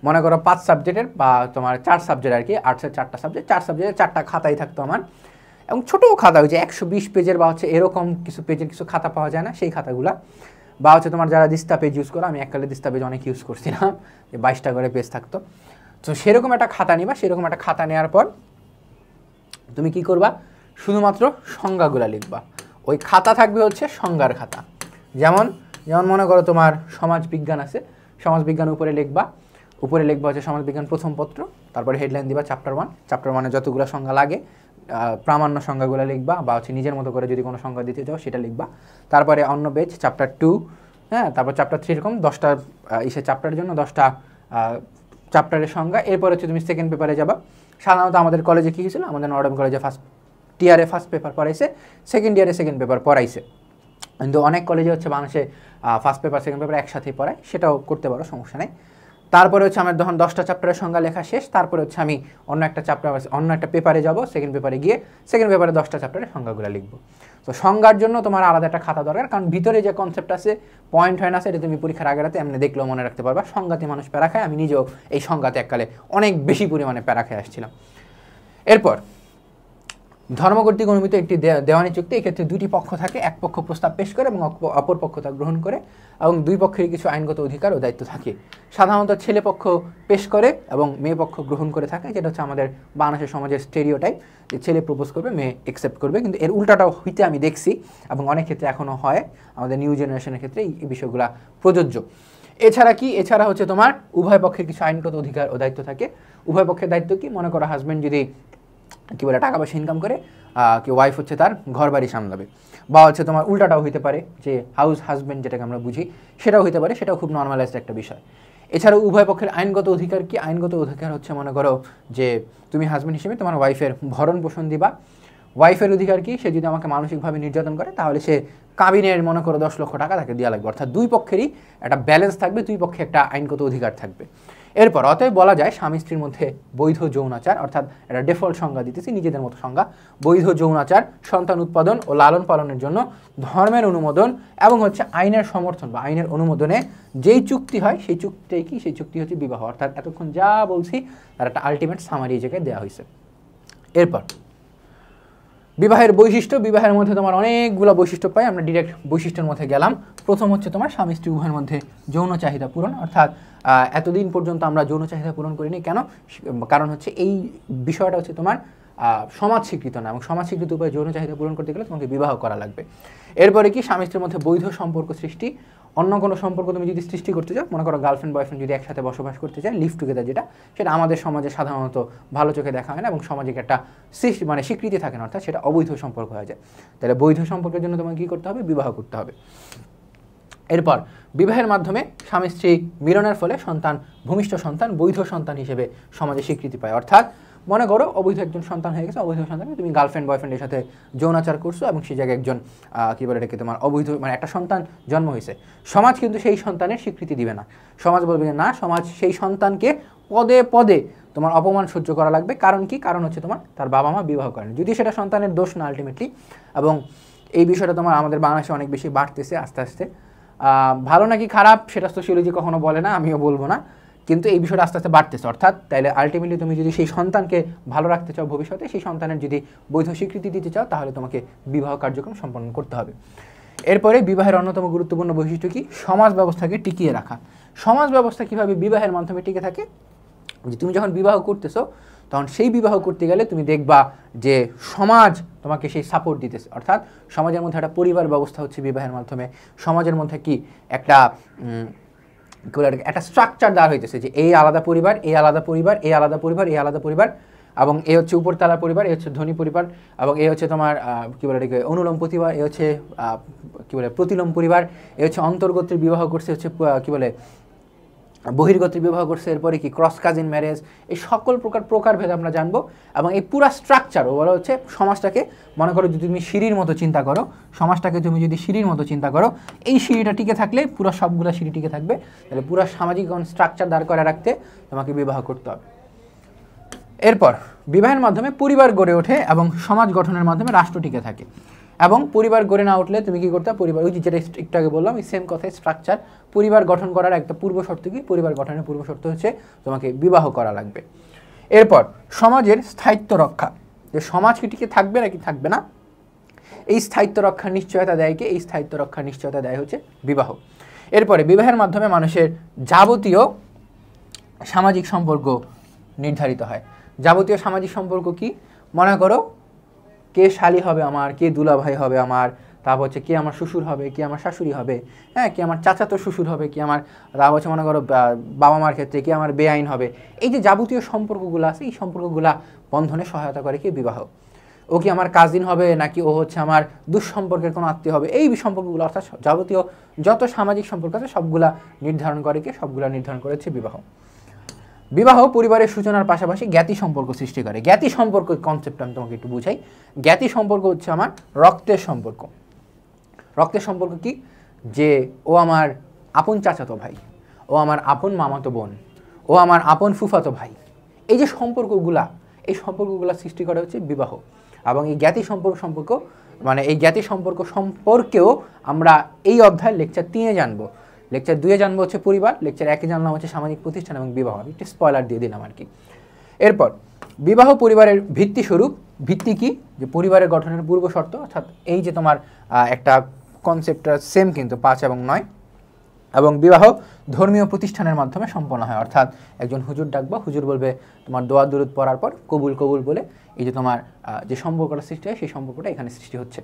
মনে করো 5 সাবজেক্টের বা তোমার 4 সাবজেক্ট আর কি, আর্টসের 4টা সাবজেক্ট, 4 সাবজেক্টের 4টা খাতাই থাকতো আমার। এবং ছোটো খাতা, ওই যে 120 পেজের বা হচ্ছে এরকম কিছু পেজের কিছু খাতা পাওয়া যায় না, সেই খাতাগুলা, বা হচ্ছে তোমার যারা দিস্তা পেজ ইউজ করো, আমি এককালে দিস্তা পেজ অনেক ইউজ করছিলাম, যে 22টা করে পেজ থাকতো। তো সেরকম একটা খাতা নিবা। সেরকম একটা খাতা নেওয়ার পর তুমি কি করবা, শুধুমাত্র সংজ্ঞাগুলা লিখবা। ওই খাতা থাকবে হচ্ছে সংজ্ঞার খাতা। যেমন মনে করো তোমার সমাজ বিজ্ঞান আছে, সমাজ বিজ্ঞান উপরে লিখবা হচ্ছে সমাজ বিজ্ঞান প্রথম পত্র, তারপরে হেডলাইন দিবা চ্যাপ্টার 1। চ্যাপ্টার 1-এ যতগুলো সংজ্ঞা লাগে প্রামাণ্য সংজ্ঞাগুলো লিখবা, বা হচ্ছে নিজের মতো করে যদি কোনো সংজ্ঞা দিতে চাও সেটা লিখবা। তারপরে অন্য পেজ চ্যাপ্টার 2, হ্যাঁ, তারপর চ্যাপ্টার 3, এরকম 10টা চ্যাপ্টারের জন্য 10টা চ্যাপ্টারের সংজ্ঞা। এরপর হচ্ছে তুমি সেকেন্ড পেপারে যাবা। সাধারণত আমাদের কলেজে কী হয়েছিল, আমাদের নর্ডেম কলেজে ফার্স্ট টিয়ারে ফার্স্ট পেপার পড়াইছে, সেকেন্ড ইয়ারে সেকেন্ড পেপার পড়াইছে। কিন্তু অনেক কলেজে হচ্ছে বাংলাদেশে ফার্স্ট পেপার সেকেন্ড পেপার একসাথেই পড়ায়, সেটাও করতে পারো, সমস্যা নেই। তারপরে হচ্ছে আমার যখন 10টা চ্যাপ্টারের সংজ্ঞা লেখা শেষ, তারপরে হচ্ছে আমি অন্য একটা পেপারে যাব, সেকেন্ড পেপারে গিয়ে সেকেন্ড পেপারে 10টা চ্যাপ্টারের সংজ্ঞাগুলো লিখবো। তো সংজ্ঞার জন্য তোমার আলাদা একটা খাতা দরকার, কারণ ভিতরে যে কনসেপ্ট আছে, পয়েন্ট হয় না, সেটা তুমি পরীক্ষার আগে রাতে এমনি দেখলেও মনে রাখতে পারবা। সংজ্ঞাতে মানুষ প্যারা খায়, আমি নিজেও এই সংজ্ঞাতে এককালে অনেক বেশি পরিমাণে প্যারা খেয়ে আসছিলাম। এরপর ধর্ম কর্তৃক অনুমোদিত একটি দেওয়ানি চুক্তি, এক্ষেত্রে 2টি পক্ষ থাকে, এক পক্ষ প্রস্তাব পেশ করে এবং অপর পক্ষ তা গ্রহণ করে, এবং 2 পক্ষেরই কিছু আইনগত অধিকার ও দায়িত্ব থাকে। সাধারণত ছেলে পক্ষ পেশ করে এবং মেয়ে পক্ষ গ্রহণ করে থাকে, যেটা হচ্ছে আমাদের বাংলাদেশের সমাজের স্টেরিওটাইপ, যে ছেলে প্রপোজ করবে, মেয়ে অ্যাকসেপ্ট করবে। কিন্তু এর উল্টাটাও হইতে আমি দেখছি, এবং অনেক ক্ষেত্রে এখনও হয়, আমাদের নিউ জেনারেশনের ক্ষেত্রে এই বিষয়গুলো প্রযোজ্য। এছাড়া হচ্ছে তোমার উভয় পক্ষের কিছু আইনগত অধিকার ও দায়িত্ব থাকে। উভয় পক্ষের দায়িত্ব কি, মনে করো হাজব্যান্ড যদি কী বলে টাকা পয়সা ইনকাম করে, কি ওয়াইফ হচ্ছে তার ঘর বাড়ি সামলাবে। বা হচ্ছে তোমার উল্টাটাও হইতে পারে, যে হাউস হাজব্যান্ড যেটাকে আমরা বুঝি সেটাও হইতে পারে, সেটাও খুব নর্মালাইজড একটা বিষয়। এছাড়াও উভয় পক্ষের আইনগত অধিকার কি, আইনগত অধিকার হচ্ছে মনে করো যে তুমি হাজব্যান্ড হিসেবে তোমার ওয়াইফের ভরণ পোষণ দিবা। ওয়াইফের অধিকার কি, সে যদি আমাকে মানসিকভাবে নির্যাতন করে তাহলে সে কাবিনের মনে করো 10 লক্ষ টাকা তাকে দেওয়া লাগবে। অর্থাৎ 2 পক্ষেরই একটা ব্যালেন্স থাকবে, 2 পক্ষে একটা আইনগত অধিকার থাকবে। এরপর অতএব বলা যায় স্বামী স্ত্রীর মধ্যে বৈধ যৌনাচার, অর্থাৎ একটা ডিফল্ট সংজ্ঞা দিতেছি নিজেদের মতো সংজ্ঞা, বৈধ যৌনাচার সন্তান উৎপাদন ও লালন পালনের জন্য ধর্মের অনুমোদন এবং হচ্ছে আইনের সমর্থন বা আইনের অনুমোদনে যেই চুক্তি হয় সেই চুক্তিটাই কি, সেই চুক্তি হচ্ছে বিবাহ। অর্থাৎ এতক্ষণ যা বলছি তার একটা আলটিমেট সামারি জায়গায় দেওয়া হয়েছে। এরপর বিবাহের বৈশিষ্ট্য, বিবাহের মধ্যে তোমার অনেকগুলো বৈশিষ্ট্য পাই, আমরা ডিরেক্ট বৈশিষ্ট্যের মধ্যে গেলাম। প্রথম হচ্ছে তোমার স্বামী স্ত্রী উভয়ের মধ্যে যৌন চাহিদা পূরণ, অর্থাৎ এতদিন পর্যন্ত আমরা যৌন চাহিদা পূরণ করিনি কেন, কারণ হচ্ছে এই বিষয়টা হচ্ছে তোমার সমাজ স্বীকৃত না, এবং সমাজ স্বীকৃত উপায়ে যৌন চাহিদা পূরণ করতে গেলে তোমাকে বিবাহ করা লাগবে। এরপরে কি, স্বামী স্ত্রীর মধ্যে বৈধ সম্পর্ক সৃষ্টি। অন্য কোনো সম্পর্ক তুমি যদি সৃষ্টি করতে চাও, মনে করো গার্লফ্রেন্ড বয়ফ্রেন্ড যদি একসাথে বসবাস করতে চায়, লিভ টুগেদার যেটা, সেটা আমাদের সমাজে সাধারণত ভালো চোখে দেখা হয় না এবং সামাজিক একটা স্বীকৃতি থাকে না, অর্থাৎ সেটা অবৈধ সম্পর্ক হয়ে যায়। তাহলে বৈধ সম্পর্কের জন্য তোমাকে কী করতে হবে, বিবাহ করতে হবে। এরপর বিবাহের মাধ্যমে স্বামী স্ত্রী মিলনের ফলে সন্তান, ভূমিষ্ঠ সন্তান বৈধ সন্তান হিসেবে সমাজে স্বীকৃতি পায়। অর্থাৎ মনে করো অবৈধ একজন সন্তান হয়ে গেছে, অবৈধ সন্তানকে তুমি গার্লফ্রেন্ড বয়ফ্রেন্ডের সাথে যৌনাচার করছো এবং সেই জায়গায় একজন কী বলে এটাকে তোমার অবৈধ একটা সন্তান জন্ম হয়েছে, সমাজ কিন্তু সেই সন্তানের স্বীকৃতি দিবে না। সমাজ বলবে যে না, সমাজ সেই সন্তানকে পদে পদে তোমার অপমান সহ্য করা লাগবে। কারণ কি? কারণ হচ্ছে তোমার তার বাবা মা বিবাহ করেন। যদি সেটা সন্তানের দোষ না আলটিমেটলি, এবং এই বিষয়টা তোমার আমাদের বাংলাদেশে অনেক বেশি বাড়তেছে আস্তে আস্তে। ভালো নাকি খারাপ সেটা সোশিওলজি কখনো বলে না, আমিও বলবো না, কিন্তু এই বিষয়টা আস্তে আস্তে বাড়তেছে। অর্থাৎ তাইলে আলটিমেটলি তুমি যদি সেই সন্তানকে ভালো রাখতে চাও ভবিষ্যতে, সেই সন্তানের যদি বৈধ স্বীকৃতি দিতে চাও, তাহলে তোমাকে বিবাহ কার্যক্রম সম্পন্ন করতে হবে। এরপরে বিবাহের অন্যতম গুরুত্বপূর্ণ বৈশিষ্ট্য কি? সমাজ ব্যবস্থাকে টিকিয়ে রাখা। সমাজ ব্যবস্থা কিভাবে বিবাহের মাধ্যমে টিকে থাকে? যে তুমি যখন বিবাহ করতেছো, তখন সেই বিবাহ করতে গেলে তুমি দেখবা যে সমাজ তোমাকে সেই সাপোর্ট দিতেছে। অর্থাৎ সমাজের মধ্যে একটা পরিবার ব্যবস্থা হচ্ছে বিবাহের মাধ্যমে। সমাজের মধ্যে কি একটা একটা স্ট্রাকচার দেওয়া হইতেছে যে এই আলাদা পরিবার, এই আলাদা পরিবার, এই আলাদা পরিবার, এই আলাদা পরিবার, এবং এ হচ্ছে উপরতলা পরিবার, এ হচ্ছে ধনী পরিবার, এবং এ হচ্ছে তোমার কী বলে এটাকে অনুলোম পরিবার, এ হচ্ছে কী বলে প্রতিলোম পরিবার, এ হচ্ছে অন্তর্গোত্রীর বিবাহ করছে, হচ্ছে কী বলে বহির্গত বিবাহ করছে, এরপরে কি ক্রস কাজিন ম্যারেজ, এই সকল প্রকারভেদ আমরা জানবো। এবং এই পুরা স্ট্রাকচার বলা হচ্ছে সমাজটাকে, মনে করো যদি তুমি সিঁড়ির মতো চিন্তা করো, সমাজটাকে তুমি যদি সিঁড়ির মতো চিন্তা করো, এই সিঁড়িটা টিকে থাকলে পুরো সবগুলো সিঁড়ি টিকে থাকবে। তাহলে পুরো সামাজিক স্ট্রাকচার দাঁড় করে রাখতে তোমাকে বিবাহ করতে হবে। এরপর বিবাহের মাধ্যমে পরিবার গড়ে ওঠে এবং সমাজ গঠনের মাধ্যমে রাষ্ট্র টিকে থাকে। এবং পরিবার গড়ে না উঠলে তুমি কি করতে? পরিবার, ওই যেটা একটু আগে বললাম, এই সেম কথায় স্ট্রাকচার, পরিবার গঠন করার একটা পূর্ব শর্ত কি? পরিবার গঠনের পূর্ব শর্ত হচ্ছে তোমাকে বিবাহ করা লাগবে। এরপর সমাজের স্থায়িত্ব রক্ষা, যে সমাজ কি টিকে থাকবে নাকি থাকবে না, এই স্থায়িত্ব রক্ষার নিশ্চয়তা দেয় কি? এই স্থায়িত্ব রক্ষার নিশ্চয়তা দেয় হচ্ছে বিবাহ। এরপরে বিবাহের মাধ্যমে মানুষের যাবতীয় সামাজিক সম্পর্ক নির্ধারিত হয়। যাবতীয় সামাজিক সম্পর্ক কি? মনে করো কে শালি হবে আমার, কে দুলাভাই হবে আমার, তারপর হচ্ছে কে আমার শ্বশুর হবে, কে আমার শাশুড়ি হবে, হ্যাঁ, কে আমার চাচাতো শ্বশুর হবে, কে আমার, তারপর হচ্ছে মনে করো বাবা মার ক্ষেত্রে কে আমার বেআইন হবে। এই যে যাবতীয় সম্পর্কগুলো আছে, এই সম্পর্কগুলা বন্ধনে সহায়তা করে কি? বিবাহ। ও কি আমার কাজিন হবে নাকি ও হচ্ছে আমার দুঃসম্পর্কের কোনো আত্মীয় হবে, এই সম্পর্কগুলো, অর্থাৎ যাবতীয় যত সামাজিক সম্পর্ক আছে সবগুলা নির্ধারণ করে কি? সবগুলা নির্ধারণ করেছে বিবাহ। বিবাহ পরিবারের সূচনার পাশাপাশি জ্ঞাতি সম্পর্ক সৃষ্টি করে। জ্ঞাতি সম্পর্ক কনসেপ্ট আমি তোমাকে একটু বুঝাই। জ্ঞাতি সম্পর্ক হচ্ছে আমার রক্তের সম্পর্ক। রক্তের সম্পর্ক কি? যে ও আমার আপন চাচাতো ভাই, ও আমার আপন মামাতো বোন, ও আমার আপন ফুফাতো ভাই। এই যে সম্পর্কগুলা, এই সম্পর্কগুলা সৃষ্টি করে হচ্ছে বিবাহ। এবং এই জ্ঞাতি সম্পর্ক মানে এই জ্ঞাতি সম্পর্ক সম্পর্কেও আমরা এই অধ্যায় লেকচার 3-এ জানবো। লেকচার 2-এ জানবো হচ্ছে পরিবার, লেকচার 1-এ জানলাম হচ্ছে সামাজিক প্রতিষ্ঠান এবং বিবাহ। আমি একটু স্পয়লার দিয়ে দিলাম আর কি। এরপর বিবাহ পরিবারের ভিত্তি স্বরূপ। ভিত্তি কি? যে পরিবারের গঠনের পূর্ব শর্ত। অর্থাৎ এই যে তোমার একটা কনসেপ্টটা সেম কিন্তু 5 এবং 9। এবং বিবাহ ধর্মীয় প্রতিষ্ঠানের মাধ্যমে সম্পন্ন হয়। অর্থাৎ একজন হুজুর ডাকবা, হুজুর বলবে তোমার দোয়া দুরুদ পড়ার পর কবুল কবুল বলে এই যে তোমার যে সম্পর্কটা সৃষ্টি হয়, সেই সম্পর্কটা এখানে সৃষ্টি হচ্ছে।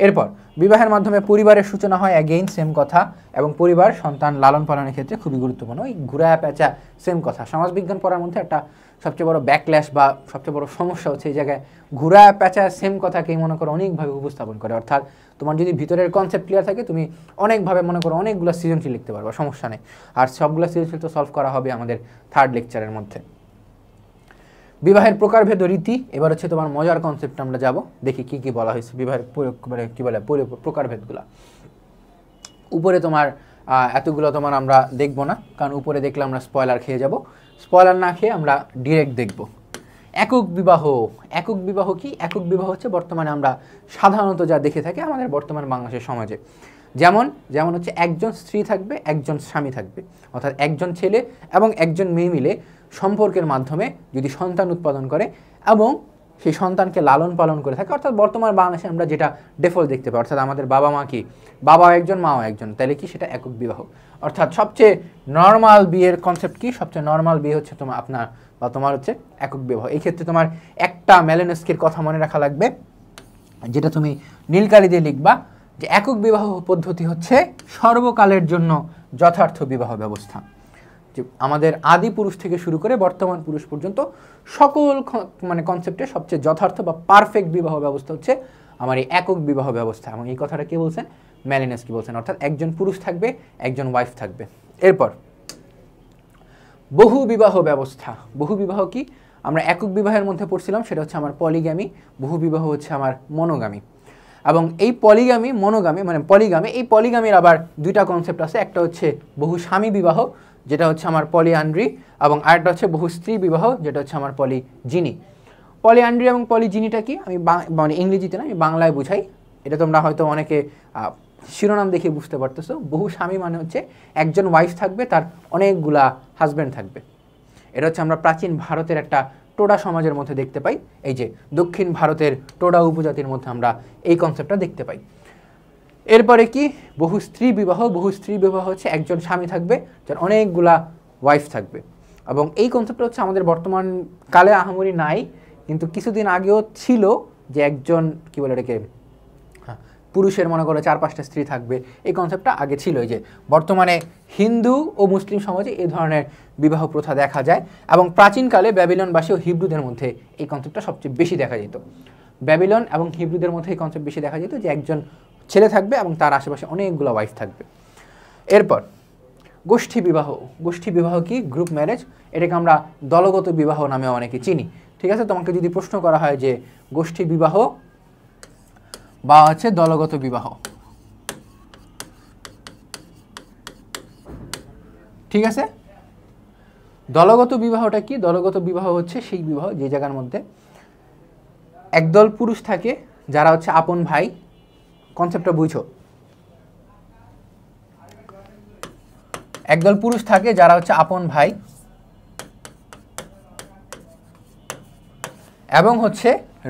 এরপর বিবাহের মাধ্যমে পরিবারের সূচনা হয়, অ্যাগেইন সেম কথা। এবং পরিবার সন্তান লালন পালনের ক্ষেত্রে খুবই গুরুত্বপূর্ণ। ওই ঘুরা প্যাঁচা সেম কথা। সমাজবিজ্ঞান পড়ার মধ্যে একটা সবচেয়ে বড় ব্যাকল্যাশ বা সবচেয়ে বড় সমস্যা হচ্ছে এই জায়গায় ঘুরা প্যাঁচা সেম কথাকেই মনে করো অনেকভাবে উপস্থাপন করে। অর্থাৎ তোমার যদি ভিতরের কনসেপ্ট ক্লিয়ার থাকে, তুমি অনেকভাবে মনে করো অনেকগুলো সৃজনশীল লিখতে পারবা, সমস্যা নেই। আর সবগুলো সৃজনশীল তো সলভ করা হবে আমাদের 3rd লেকচারের মধ্যে। বিবাহের প্রকারভেদ ও রীতি। এবার হচ্ছে তোমার মজার কনসেপ্ট আমরা যাব, দেখি কি কি বলা হয়েছে বিবাহের মানে কী বলে প্রকারভেদগুলো। উপরে তোমার এতগুলো তোমার আমরা দেখব না, কারণ উপরে দেখলে আমরা স্পয়লার খেয়ে যাব। স্পয়লার না খেয়ে আমরা ডিরেক্ট দেখব। একক বিবাহ। একক বিবাহ কি? একক বিবাহ হচ্ছে বর্তমানে আমরা সাধারণত যা দেখে থাকি আমাদের বর্তমান বাংলাদেশের সমাজে, যেমন হচ্ছে একজন স্ত্রী থাকবে, একজন স্বামী থাকবে। অর্থাৎ একজন ছেলে এবং একজন মেয়ে মিলে সম্পর্কের মাধ্যমে যদি সন্তান উৎপাদন করে এবং সেই সন্তানকে লালন পালন করে থাকে। অর্থাৎ বর্তমান বাংলাদেশে আমরা যেটা ডেফল্ট দেখতে পাই, অর্থাৎ আমাদের বাবা মা কি, বাবাও একজন মাও একজন, তাহলে কি সেটা একক বিবাহ। অর্থাৎ সবচেয়ে নর্মাল বিয়ের কনসেপ্ট কি? সবচেয়ে নর্মাল বিয়ে হচ্ছে তোমার হচ্ছে একক বিবাহ। এই ক্ষেত্রে তোমার একটা মেলেনস্কির কথা মনে রাখা লাগবে, যেটা তুমি নীলকালি দিয়ে লিখবা, যে একক বিবাহ পদ্ধতি হচ্ছে সর্বকালের জন্য যথার্থ বিবাহ ব্যবস্থা। যে আমাদের আদি পুরুষ থেকে শুরু করে বর্তমান পুরুষ পর্যন্ত সকল মানে কনসেপ্টে সবচেয়ে যথার্থ বা পারফেক্ট বিবাহ ব্যবস্থা হচ্ছে আমার এই একক বিবাহ ব্যবস্থা। এবং এই কথাটা কে বলছেন? মেলিনস্কি বলছেন। অর্থাৎ একজন পুরুষ থাকবে, একজন ওয়াইফ থাকবে। এরপর বহু বিবাহ ব্যবস্থা। বহু বিবাহ কি? আমরা একক বিবাহের মধ্যে পড়ছিলাম, সেটা হচ্ছে আমার পলিগামি। বহু বিবাহ হচ্ছে আমার মনোগামী। এবং এই মনোগামী মানে পলিগামি, এই পলিগামির আবার দুইটা কনসেপ্ট আছে। একটা হচ্ছে বহু স্বামী বিবাহ, যেটা হচ্ছে আমার পলিআন্ড্রি, এবং আরেকটা হচ্ছে বহু স্ত্রী বিবাহ, যেটা হচ্ছে আমার পলিজিনি। পলিআন্ড্রি এবং পলিজিনিটা কি আমি মানে ইংরেজিতে না, আমি বাংলায় বুঝাই। এটা তোমরা হয়তো অনেকে শিরোনাম দেখে বুঝতে পারতেছো। বহু স্বামী মানে হচ্ছে একজন ওয়াইফ থাকবে, তার অনেকগুলা হাজব্যান্ড থাকবে। এটা হচ্ছে আমরা প্রাচীন ভারতের একটা টোডা সমাজের মধ্যে দেখতে পাই। এই যে দক্ষিণ ভারতের টোডা উপজাতির মধ্যে আমরা এই কনসেপ্টটা দেখতে পাই। এরপরে কি বহু স্ত্রী বিবাহ। বহু স্ত্রী বিবাহ হচ্ছে একজন স্বামী থাকবে, যার অনেকগুলা ওয়াইফ থাকবে। এবং এই কনসেপ্টটা হচ্ছে আমাদের বর্তমান কালে আহামরি নাই, কিন্তু কিছুদিন আগেও ছিল, যে একজন কি বলে এটাকে পুরুষের মনে করে 4-5টা স্ত্রী থাকবে। এই কনসেপ্টটা আগে ছিল। যে বর্তমানে হিন্দু ও মুসলিম সমাজে এই ধরনের বিবাহ প্রথা দেখা যায়, এবং প্রাচীনকালে ব্যাবিলনবাসী ও হিব্রুদের মধ্যে এই কনসেপ্টটা সবচেয়ে বেশি দেখা যেত। ব্যাবিলন এবং হিব্রুদের মধ্যে এই কনসেপ্ট বেশি দেখা যেত, যে একজন ছেলে থাকবে এবং তার আশেপাশে অনেকগুলো ওয়াইফ থাকবে। এরপর গোষ্ঠী বিবাহ। গোষ্ঠী বিবাহ কি? Group marriage. এটাকে আমরা দলগত বিবাহ নামে অনেকে চিনি। ঠিক আছে, তোমাকে যদি প্রশ্ন করা হয় যে গোষ্ঠী বিবাহ বা হচ্ছে দলগত বিবাহ, ঠিক আছে, দলগত বিবাহটা কি? দলগত বিবাহ হচ্ছে সেই বিবাহ যে জায়গার মধ্যে একদল পুরুষ থাকে যারা হচ্ছে আপন ভাই। কনসেপ্টটা বুঝো। একদল পুরুষ থাকে যারা হচ্ছে আপন ভাই, এবং হচ্ছে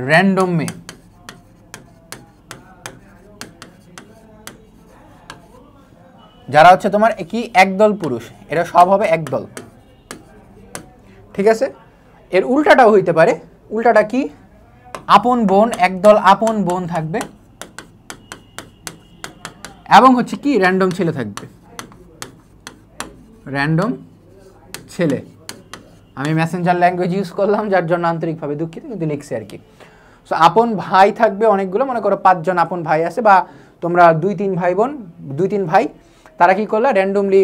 র্যান্ডম মেয়ে। যারা হচ্ছে তোমার কি একদল পুরুষ, এরা সব হবে একদল। ঠিক আছে, এর উল্টাটাও হইতে পারে। উল্টাটা কি? আপন বোন, একদল আপন বোন থাকবে, এবং হচ্ছে কি র্যান্ডম ছেলে থাকবে। র্যান্ডম ছেলে। আমি মেসেঞ্জার ল্যাঙ্গুয়েজ ইউজ করলাম, যার জন্য আন্তরিকভাবে দুঃখিত, কিন্তু লিখছি আর কি। সো আপন ভাই থাকবে অনেকগুলো, মনে করো 5 জন আপন ভাই আছে, বা তোমরা 2-3 ভাই বোন, 2-3 ভাই, তারা কি করলা? র্যান্ডমলি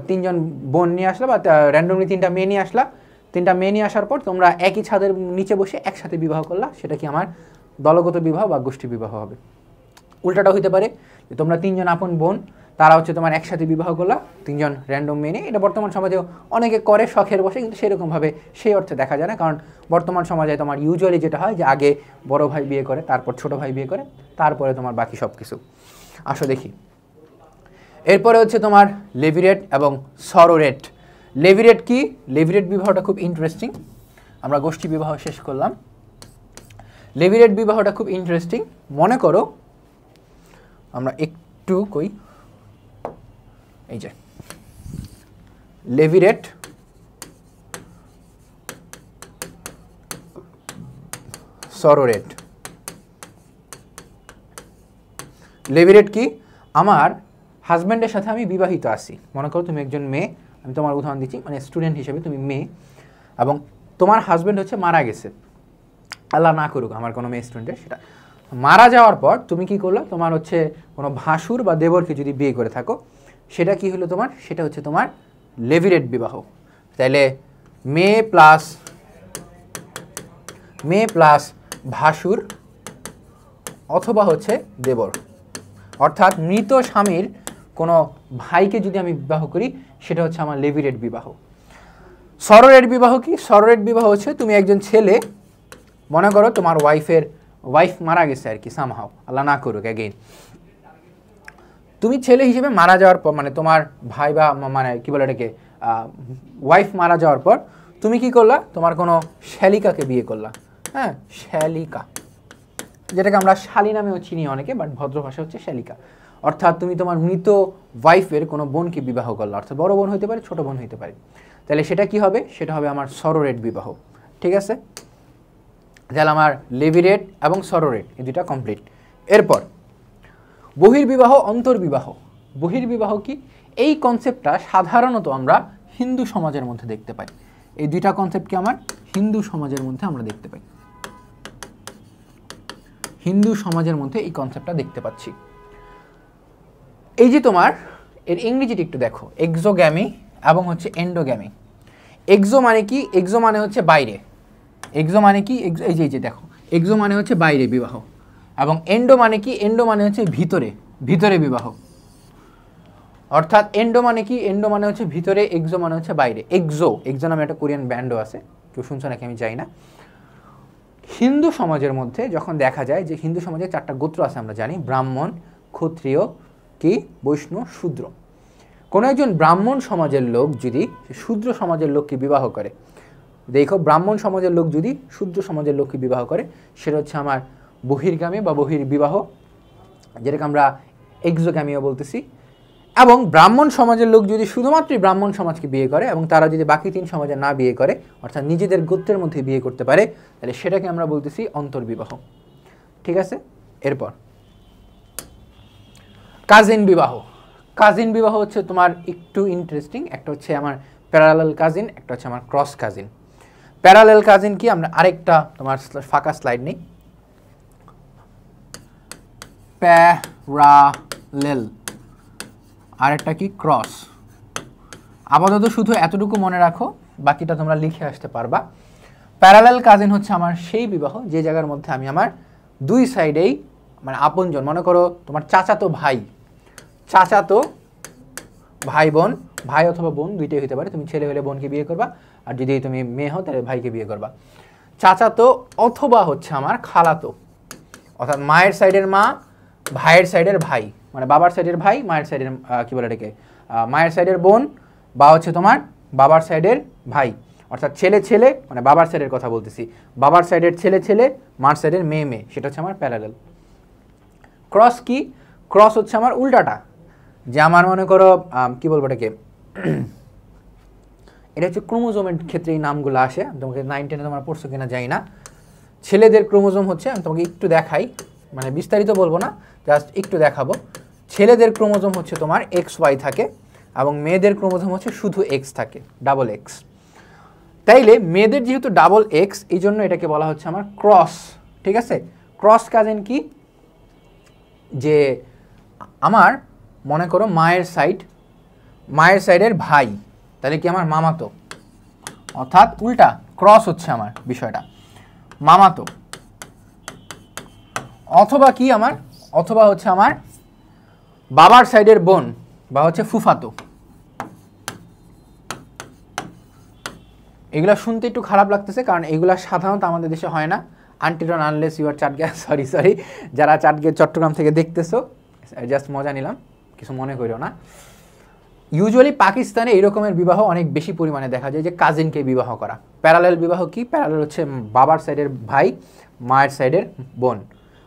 3 জন বোন নিয়ে আসলা, বা র্যান্ডমলি 3টা মেয়ে নিয়ে আসলা। 3টা মেয়ে নিয়ে আসার পর তোমরা একই ছাদের নিচে বসে একসাথে বিবাহ করলা। সেটা কি আমার দলগত বিবাহ বা গোষ্ঠী বিবাহ হবে। উল্টাটা হইতে পারে যে তোমরা 3 জন আপন বোন, তারা হচ্ছে তোমার একসাথে বিবাহ করলা 3 জন র্যান্ডম মেয়ে নিয়ে। এটা বর্তমান সমাজেও অনেকে করে শখের বসে, কিন্তু সেরকমভাবে সেই অর্থে দেখা যায় না। কারণ বর্তমান সমাজে তোমার ইউজুয়ালি যেটা হয় যে আগে বড় ভাই বিয়ে করে, তারপর ছোট ভাই বিয়ে করে, তারপরে তোমার বাকি সব কিছু। আসো দেখি। এরপরে হচ্ছে তোমার লেভিরেট এবং সরোরেট। লেভিরেট কি? লেভিরেট বিবাহটা খুব ইন্টারেস্টিং। আমরা গোষ্ঠী বিবাহ শেষ করলাম, লেভিরেট বিবাহটা খুব ইন্টারেস্টিং। মনে করো আমরা একটু কই, এই যে লেভিরেট সরোরেট। লেভিরেট কি? আমার হাজব্যান্ডের সাথে আমি বিবাহিত আছি। মনে করো তুমি একজন মেয়ে, আমি তোমার উদাহরণ দিচ্ছি, মানে স্টুডেন্ট হিসেবে তুমি মেয়ে, এবং তোমার হাজব্যান্ড হচ্ছে মারা গেছে, আল্লাহ না করুক আমার কোনো মেয়ে স্টুডেন্টের, সেটা মারা যাওয়ার পর তুমি কি করলে? তোমার হচ্ছে কোনো ভাসুর বা দেবরকে যদি বিয়ে করে থাকো, সেটা কি হলো তোমার? সেটা হচ্ছে তোমার লেভিরেট বিবাহ। তাইলে মেয়ে প্লাস ভাসুর অথবা হচ্ছে দেবর, অর্থাৎ মৃত স্বামীর কোনো ভাইকে যদি আমি বিবাহ করি, সেটা হচ্ছে আমার লেভিরেট বিবাহ। সরোরেট বিবাহ কি? সরোরেট বিবাহ হচ্ছে তুমি একজন ছেলে, মনে করো তোমার ওয়াইফ মারা গেছে আর কি, সামহাও, আল্লাহ না করুক অ্যাগেইন, তুমি ছেলে হিসেবে মারা যাওয়ার পর, মানে তোমার ভাই বা মানে কি বলে এটাকে ওয়াইফ মারা যাওয়ার পর তুমি কি করলা? তোমার কোনো শ্যালিকাকে বিয়ে করলা। হ্যাঁ, শ্যালিকা, যেটাকে আমরা শালী নামেও চিনি অনেকে, বাট ভদ্র ভাষা হচ্ছে শ্যালিকা। অর্থাৎ তুমি তোমার মৃত ওয়াইফের কোনো বোনকে বিবাহ করলা, অর্থাৎ বড় বোন হইতে পারে, ছোট বোন হইতে পারে। তাহলে সেটা কি হবে? সেটা হবে আমার সরোরেট বিবাহ। ঠিক আছে, তাহলে আমার লেভিরেট এবং সরোরেট এই দুইটা কমপ্লিট। এরপর বহির্বিবাহ, অন্তর্বিবাহ। বহির্বিবাহ কি? এই কনসেপ্টটা সাধারণত আমরা হিন্দু সমাজের মধ্যে দেখতে পাই। এই দুইটা কনসেপ্ট কি আমার হিন্দু সমাজের মধ্যে আমরা দেখতে পাই। হিন্দু সমাজের মধ্যে এই কনসেপ্টটা দেখতে পাচ্ছি। এই যে তোমার এর ইংরেজিটা একটু দেখো, এক্সোগ্যামি এবং হচ্ছে এন্ডোগ্যামি। এক্সো মানে কি? এক্সো মানে হচ্ছে বাইরে। এক্সো মানে কি? এই যে দেখো, এক্সো মানে হচ্ছে বাইরে বিবাহ, এবং এন্ডো মানে কি? এন্ডো মানে হচ্ছে ভিতরে, ভিতরে বিবাহ। অর্থাৎ এন্ডো মানে কি, এন্ডো মানে হচ্ছে ভিতরে, এক্সো মানে হচ্ছে বাইরে। এক্সো এক্সো নামে একটা কোরিয়ান ব্যান্ডও আছে, কেউ শুনছো নাকি আমি জানি না। হিন্দু সমাজের মধ্যে যখন দেখা যায় যে হিন্দু সমাজে 4টা গোত্র আছে আমরা জানি, ব্রাহ্মণ, ক্ষত্রিয়, কি বৈষ্ণব, শূদ্র। কোনো একজন ব্রাহ্মণ সমাজের লোক যদি শূদ্র সমাজের লোককে বিবাহ করে, দেখো ব্রাহ্মণ সমাজের লোক যদি শূদ্র সমাজের লোককে বিবাহ করে, সেটা হচ্ছে আমার বহির্গামী বা বহির্বিবাহ, যেটাকে আমরা এক্সোগামীও বলতেছি। এবং ব্রাহ্মণ সমাজের লোক যদি শুধুমাত্রই ব্রাহ্মণ সমাজকে বিয়ে করে এবং তারা যদি বাকি 3 সমাজে না বিয়ে করে, অর্থাৎ নিজেদের গোত্রের মধ্যে বিয়ে করতে পারে, তাহলে সেটাকে আমরা বলতেছি অন্তর্বিবাহ। ঠিক আছে, এরপর কাজিন বিবাহ। কাজিন বিবাহ হচ্ছে তোমার একটু ইন্টারেস্টিং, একটা হচ্ছে আমার প্যারালাল কাজিন, একটা হচ্ছে আমার ক্রস কাজিন। প্যারালাল কাজিন কি, আমরা আরেকটা তোমার ফাঁকা স্লাইড নেই। প্যারালেল, আরেকটা কি ক্রস। আপাতত শুধু এতটুকু মনে রাখো, বাকিটা তোমরা লিখে আসতে পারবা। প্যারালাল কাজিন হচ্ছে আমার সেই বিবাহ যে জায়গার মধ্যে আমি আমার 2 সাইডেই মানে আপনজন, মনে করো তোমার চাচাতো ভাই, চাচাতো ভাই বোন, ভাই অথবা বোন দুইটাই হতে পারে, তুমি ছেলে হলে বোনকে বিয়ে করবা, আর যদি তুমি মেয়ে হও তাহলে ভাইকে বিয়ে করবা। চাচাতো অথবা হচ্ছে আমার খালাতো, অর্থাৎ মায়ের সাইডের মা, ভাইয়ের সাইডের ভাই, মানে বাবার সাইডের ভাই, মায়ের সাইডের কি বলে এটাকে, মায়ের সাইডের বোন, বা হচ্ছে তোমার বাবার সাইডের ভাই, অর্থাৎ ছেলে ছেলে, মানে বাবার সাইডের কথা বলতেছি, বাবার সাইডের ছেলে ছেলে, মার সাইডের মেয়ে মেয়ে, সেটা হচ্ছে আমার প্যারালাল। ক্রস কি, ক্রস হচ্ছে আমার উল্টাটা, যে আমার মনে করো কি বলবো এটাকে, এটা হচ্ছে ক্রোমোজোমের ক্ষেত্রে এই নামগুলো আসে, তোমাকে 9-10 তোমরা পড়ছো কিনা জানি না। ছেলেদের ক্রোমোজোম হচ্ছে, আমি তোমাকে একটু দেখাই, মানে বিস্তারিত বলবো না, জাস্ট একটু দেখাবো। ছেলেদের ক্রোমোজোম হচ্ছে তোমার XY থাকে, এবং মেয়েদের ক্রোমোজোম হচ্ছে শুধু X থাকে, ডাবল X। তাইলে মেয়েদের যেহেতু ডাবল X, এই জন্য এটাকে বলা হচ্ছে আমার ক্রস। ঠিক আছে, ক্রস কাজিন কি, যে আমার মনে করো মায়ের সাইডের ভাই, তাহলে কি আমার মামাতো, অর্থাৎ উল্টা ক্রস হচ্ছে আমার বিষয়টা মামাতো। অথবা কি আমার, অথবা হচ্ছে আমার বাবার সাইডের বোন, বা হচ্ছে ফুফাতো। এগুলা শুনতে একটু খারাপ লাগতেছে, কারণ এগুলা সাধারণত আমাদের দেশে হয় না, আনটিল আনলেস ইউ আর চাটগে, সরি যারা চাটগে চট্টগ্রাম থেকে দেখতেছো, জাস্ট মজা নিলাম, কিছু মনে করিও না। ইউজুয়ালি পাকিস্তানে এই রকমের বিবাহ অনেক বেশি পরিমাণে দেখা যায়, যে কাজিনকে বিবাহ করা। প্যারালেল বিবাহ কি, প্যারালেল হচ্ছে বাবার সাইডের ভাই, মায়ের সাইডের বোন,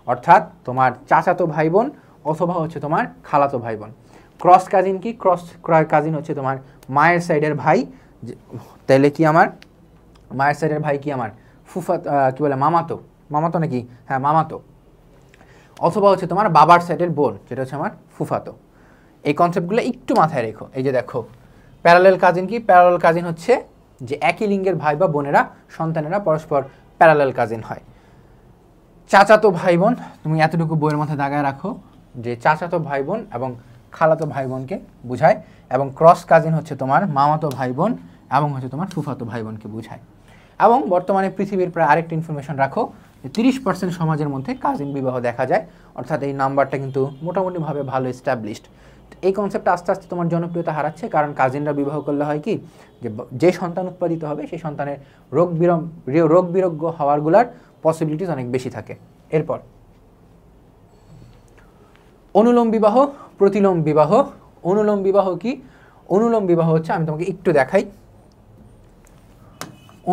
অর্থাৎ তোমার চাচাতো ভাই বোন অথবা হচ্ছে তোমার খালাতো ভাই বোন। ক্রস কাজিন কি, ক্রস কাজিন হচ্ছে তোমার মায়ের সাইডের ভাই, তাহলে কি আমার মায়ের সাইডের ভাই কি আমার ফুফা, কি বলে মামাতো, মামাতো নাকি, হ্যাঁ মামাতো। অথবা হচ্ছে তোমার বাবার সাইডের বোন, যেটা হচ্ছে আমার ফুফাতো। এই কনসেপ্টগুলো একটু মাথায় রেখো। এই যে দেখো প্যারালেল কাজিন কি, প্যারালেল কাজিন হচ্ছে যে একই লিঙ্গের ভাই বা বোনেরা, সন্তানেরা পরস্পর প্যারালেল কাজিন হয়। চাচাতো ভাই বোন, তুমি এতটুকু বইয়ের মধ্যে দাগায় রাখো যে চাচাতো ভাই বোন এবং খালাতো ভাই বোনকে বোঝায়, এবং ক্রস কাজিন হচ্ছে তোমার মামাতো ভাই বোন এবং হচ্ছে তোমার ফুফাতো ভাই বোনকে বোঝায়। এবং বর্তমানে পৃথিবীর প্রায় আরেকটা ইনফরমেশন রাখো, যে 30% সমাজের মধ্যে কাজিন বিবাহ দেখা যায়, অর্থাৎ এই নাম্বারটা কিন্তু মোটামুটিভাবে ভালো এস্টাবলিশড। এই কনসেপ্টটা আস্তে আস্তে তোমার জনপ্রিয়তা হারাচ্ছে, কারণ কাজিনরা বিবাহ করলে হয় কি, যে সন্তান উৎপাদিত হবে সেই সন্তানের রোগ বিরোগ্য হওয়ারগুলার পসিবিলিটিস অনেক বেশি থাকে। এরপর অনুলোম বিবাহ, প্রতিলোম বিবাহ। অনুলোম বিবাহ কি, অনুলোম বিবাহ হচ্ছে, আমি তোমাকে একটু দেখাই।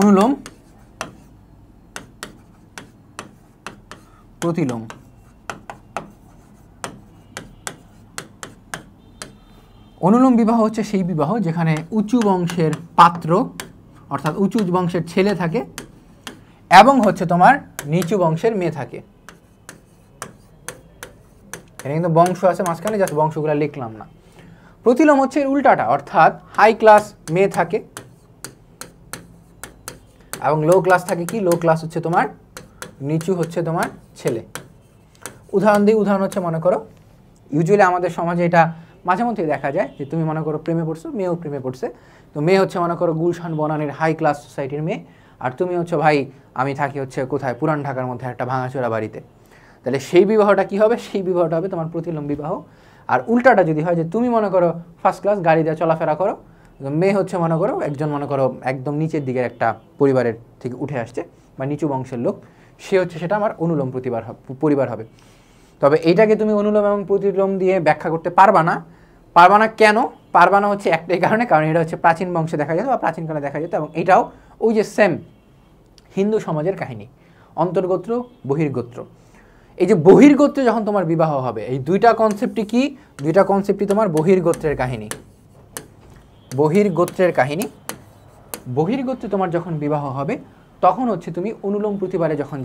অনুলোম প্রতিলোম, অনুলোম বিবাহ হচ্ছে সেই বিবাহ যেখানে উঁচু বংশের পাত্র, অর্থাৎ উঁচু বংশের ছেলে থাকে এবং হচ্ছে তোমার নিচু বংশের মেয়ে থাকে। এখানে কিন্তু বংশ আছে মাঝখানে, জাস্ট বংশগুলো লিখলাম না। প্রতিলোম হচ্ছে এর উল্টাটা, অর্থাৎ হাই ক্লাস মেয়ে থাকে এবং লো ক্লাস থাকে কি, লো ক্লাস হচ্ছে তোমার নিচু হচ্ছে তোমার ছেলে। উদাহরণ দিই, উদাহরণ হচ্ছে মনে করো ইউজুয়ালি আমাদের সমাজে এটা মাঝে মধ্যে দেখা যায়, যে তুমি মনে করো প্রেমে পড়ছো, মেয়েও প্রেমে পড়ছে, তো মেয়ে হচ্ছে মনে করো গুলশান বনানীর হাই ক্লাস সোসাইটির মেয়ে, আর তুমি হচ্ছে ভাই আমি থাকি হচ্ছে কোথায়, পুরান ঢাকার মধ্যে একটা ভাঙাচোরা বাড়িতে। তাহলে সেই বিবাহটা কি হবে, সেই বিবাহটা হবে তোমার প্রতিলোম বিবাহ। আর উল্টাটা যদি হয় যে তুমি মনে করো ফার্স্ট ক্লাস গাড়ি দিয়ে চলাফেরা করো, মেয়ে হচ্ছে মনে করো একজন মনে করো একদম নিচের দিকের একটা পরিবারের থেকে উঠে আসছে বা নিচু বংশের লোক, সে হচ্ছে সেটা আমার অনুলোম পরিবার হবে। তবে এইটাকে তুমি অনুলোম এবং প্রতিলোম দিয়ে ব্যাখ্যা করতে পারবা না। কেন পারবা না হচ্ছে একটাই কারণে, কারণ এটা হচ্ছে প্রাচীন বংশে দেখা যেত বা প্রাচীনকালে দেখা যেত, এবং এটাও ওই যে সেম হিন্দু সমাজের কাহিনী, অন্তর্গোত্র বহির্গোত্র। এই যে বহির্গোত্রে যখন তোমার বিবাহ হবে, এই দুইটা কনসেপ্টই কি, দুইটা কনসেপ্টই তোমার বহির্গোত্রের কাহিনী। বহির্গোত্রে তোমার যখন বিবাহ হবে তখন হচ্ছে তুমি অনুলোম প্রতিবারে যখন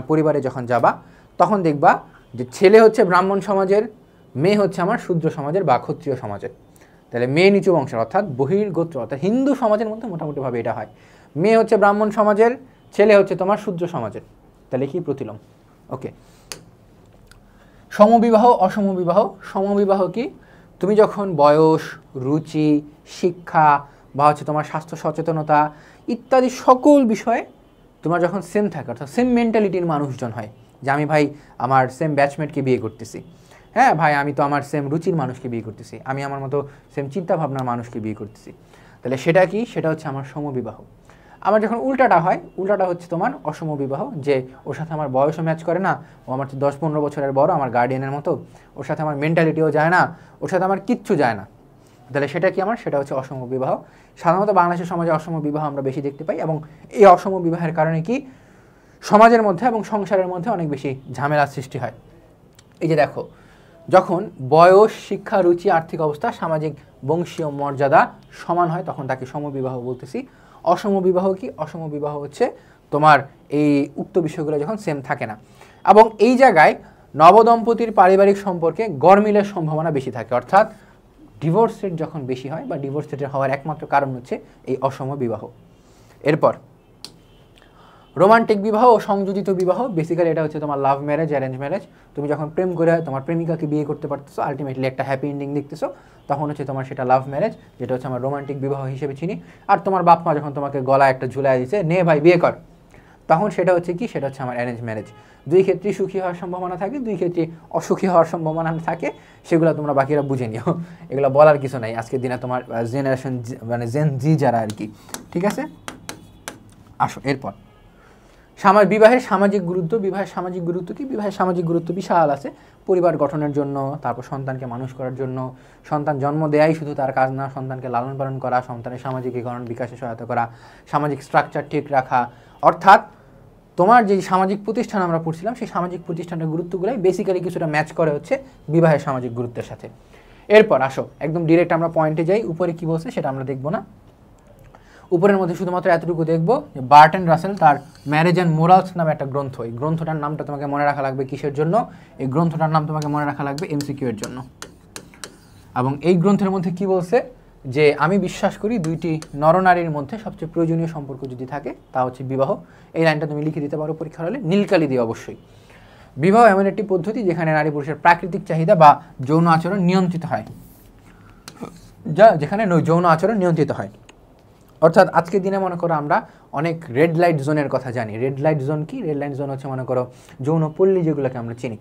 পরিবারে যখন যাবা, তখন দেখবা যে ছেলে হচ্ছে ব্রাহ্মণ সমাজের, মেয়ে হচ্ছে আমার শূদ্র সমাজের বা ক্ষত্রিয় সমাজের। তাহলে মেয়ে নিচু বংশের, অর্থাৎ বহির্গোত্র, অর্থাৎ হিন্দু সমাজের মধ্যে মোটামুটিভাবে এটা হয়। মেয়ে হচ্ছে ব্রাহ্মণ সমাজের, ছেলে হচ্ছে তোমার শূদ্র সমাজের। তাহলে কি প্রতিলোম। ওকে, সমবিবাহ অসমবিবাহ। সমবিবাহ কি, তুমি যখন বয়স, রুচি, শিক্ষা বা হচ্ছে তোমার স্বাস্থ্য সচেতনতা ইত্যাদি সকল বিষয়ে তোমার যখন সেম থাকে, অর্থাৎ সেম মেন্টালিটির মানুষজন হয়, যে আমি ভাই আমার সেম ব্যাচমেটকে বিয়ে করতেছি, হ্যাঁ ভাই আমি তো আমার সেম রুচির মানুষকে বিয়ে করতেছি, আমি আমার মতো সেম চিন্তাভাবনার মানুষকে বিয়ে করতেছি, তাহলে সেটা কি, সেটা হচ্ছে আমার সমবিবাহ। আমার যখন উল্টাটা হয়, উল্টাটা হচ্ছে তোমার অসমবিবাহ, যে ওর সাথে আমার বয়সও ম্যাচ করে না, ও আমার 10-15 বছরের বড়, আমার গার্ডিয়ানের মতো, ওর সাথে আমার মেন্টালিটিও যায় না, ওর সাথে আমার কিচ্ছু যায় না, তাহলে সেটা কি আমার, সেটা হচ্ছে অসমবিবাহ। সাধারণত বাংলাদেশের সমাজে অসমবিবাহ আমরা বেশি দেখতে পাই, এবং এই অসমবিবাহের কারণে কি সমাজের মধ্যে এবং সংসারের মধ্যে অনেক বেশি ঝামেলার সৃষ্টি হয়। এই যে দেখো, যখন বয়স, শিক্ষা, রুচি, আর্থিক অবস্থা, সামাজিক বংশীয় মর্যাদা সমান হয় তখন তাকে সমবিবাহ বলতেছি। অসমবিবাহ কি, অসমবিবাহ হচ্ছে তোমার এই উক্ত বিষয়গুলো যখন সেম থাকে না, এবং এই জায়গায় নবদম্পতির পারিবারিক সম্পর্কে গড়মিলের সম্ভাবনা বেশি থাকে, অর্থাৎ ডিভোর্স রেট যখন বেশি হয় বা ডিভোর্স রেটের হওয়ার একমাত্র কারণ হচ্ছে এই অসমবিবাহ। এরপর রোমান্টিক বিবাহ ও সংযোজিত বিবাহ। বেসিক্যালি এটা হচ্ছে তোমার লাভ ম্যারেজ, অ্যারেঞ্জ ম্যারেজ। তুমি যখন প্রেম করে তোমার প্রেমিকাকে বিয়ে করতে পারতেছো, আলটিমেটলি একটা হ্যাপি এন্ডিং দেখতেছো, তখন হচ্ছে তোমার সেটা লাভ ম্যারেজ, যেটা হচ্ছে আমার রোমান্টিক বিবাহ হিসেবে চিনি। আর তোমার বাপ মা যখন তোমাকে গলায় একটা ঝুলাই দিচ্ছে, নে ভাই বিয়ে কর, তখন সেটা হচ্ছে কি, সেটা হচ্ছে আমার অ্যারেঞ্জ ম্যারেজ। দুই ক্ষেত্রেই সুখী হওয়ার সম্ভাবনা থাকে, দুই ক্ষেত্রে অসুখী হওয়ার সম্ভাবনা থাকে, সেগুলো তোমরা বাকিরা বুঝে নিও, এগুলো বলার কিছু নাই আজকের দিনে তোমার জেনারেশন মানে জেন জি যারা আর কি, ঠিক আছে। আসো এরপর বিবাহের সামাজিক গুরুত্ব। বিবাহের সামাজিক গুরুত্ব কি, বিবাহের সামাজিক গুরুত্ব বিশাল আছে। পরিবার গঠনের জন্য, তারপর সন্তানকে মানুষ করার জন্য, সন্তান জন্ম দেয়াই শুধু তার কাজ না, সন্তানকে লালন পালন করা, সন্তানের সামাজিকীকরণ বিকাশে সহায়তা করা, সামাজিক স্ট্রাকচার ঠিক রাখা, অর্থাৎ তোমার যে সামাজিক প্রতিষ্ঠান আমরা পড়ছিলাম, সেই সামাজিক প্রতিষ্ঠানের গুরুত্বগুলোই বেসিক্যালি কিছুটা ম্যাচ করে হচ্ছে বিবাহের সামাজিক গুরুত্বের সাথে। এরপর আসো একদম ডিরেক্ট আমরা পয়েন্টে যাই, উপরে কি বলছে সেটা আমরা দেখবো না, উপরের মধ্যে শুধুমাত্র এতটুকু দেখবো যে বার্টন রাসেল তার ম্যারেজ অ্যান্ড মোরালস নামে একটা গ্রন্থ, এই গ্রন্থটার নামটা তোমাকে মনে রাখা লাগবে কিসের জন্য, এই গ্রন্থটার নাম তোমাকে মনে রাখা লাগবে এমসিকিউ এর জন্য। এবং এই গ্রন্থের মধ্যে কি বলছে, যে আমি বিশ্বাস করি দুইটি নরনারীর মধ্যে সবচেয়ে প্রয়োজনীয় সম্পর্ক যদি থাকে তা হচ্ছে বিবাহ। এই লাইনটা তুমি লিখে দিতে পারো পরীক্ষার হলে, নীলকালি দিয়ে অবশ্যই। বিবাহ এমন একটি পদ্ধতি যেখানে নারী পুরুষের প্রাকৃতিক চাহিদা বা যৌন আচরণ নিয়ন্ত্রিত হয়, যেখানে যৌন আচরণ নিয়ন্ত্রিত হয়। অর্থাৎ আজকের দিনে মনে করো আমরা অনেক রেড লাইট জোনের কথা জানি। রেড লাইট জোন কি, রেড লাইট জোন হচ্ছে মনে করো যৌনপল্লী, যেগুলোকে আমরা চিনি।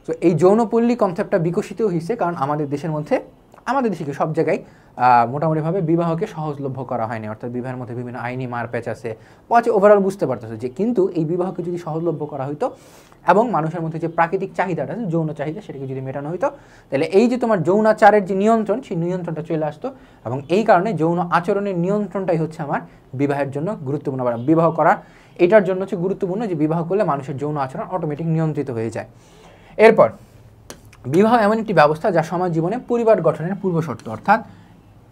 তো এই যৌনপল্লী কনসেপ্টটা বিকশিত হয়েছে কারণ আমাদের দেশের মধ্যে, আমাদের দেশে সব জায়গায় মোটামুটিভাবে বিবাহকে সহজলভ্য করা হয়নি, অর্থাৎ বিবাহের মধ্যে বিভিন্ন আইনি মারপ্যাচ আছে, ওভারঅল বুঝতে পারতেছে যে, কিন্তু এই বিবাহকে যদি সহজলভ্য করা হইতো এবং মানুষের মধ্যে যে প্রাকৃতিক চাহিদাটা আছে, যৌন চাহিদা, সেটাকে যদি মেটানো হইতো, তাহলে এই যে তোমার যৌনাচারের যে নিয়ন্ত্রণ, সেই নিয়ন্ত্রণটা চলে আসতো। এবং এই কারণে যৌন আচরণের নিয়ন্ত্রণটাই হচ্ছে আমার বিবাহের জন্য গুরুত্বপূর্ণ, বিবাহ করা এটার জন্য হচ্ছে গুরুত্বপূর্ণ, যে বিবাহ করলে মানুষের যৌন আচরণ অটোমেটিক নিয়ন্ত্রিত হয়ে যায়। এরপর বিবাহ এমন একটি ব্যবস্থা যা সমাজ জীবনে পরিবার গঠনের পূর্বশর্ত, অর্থাৎ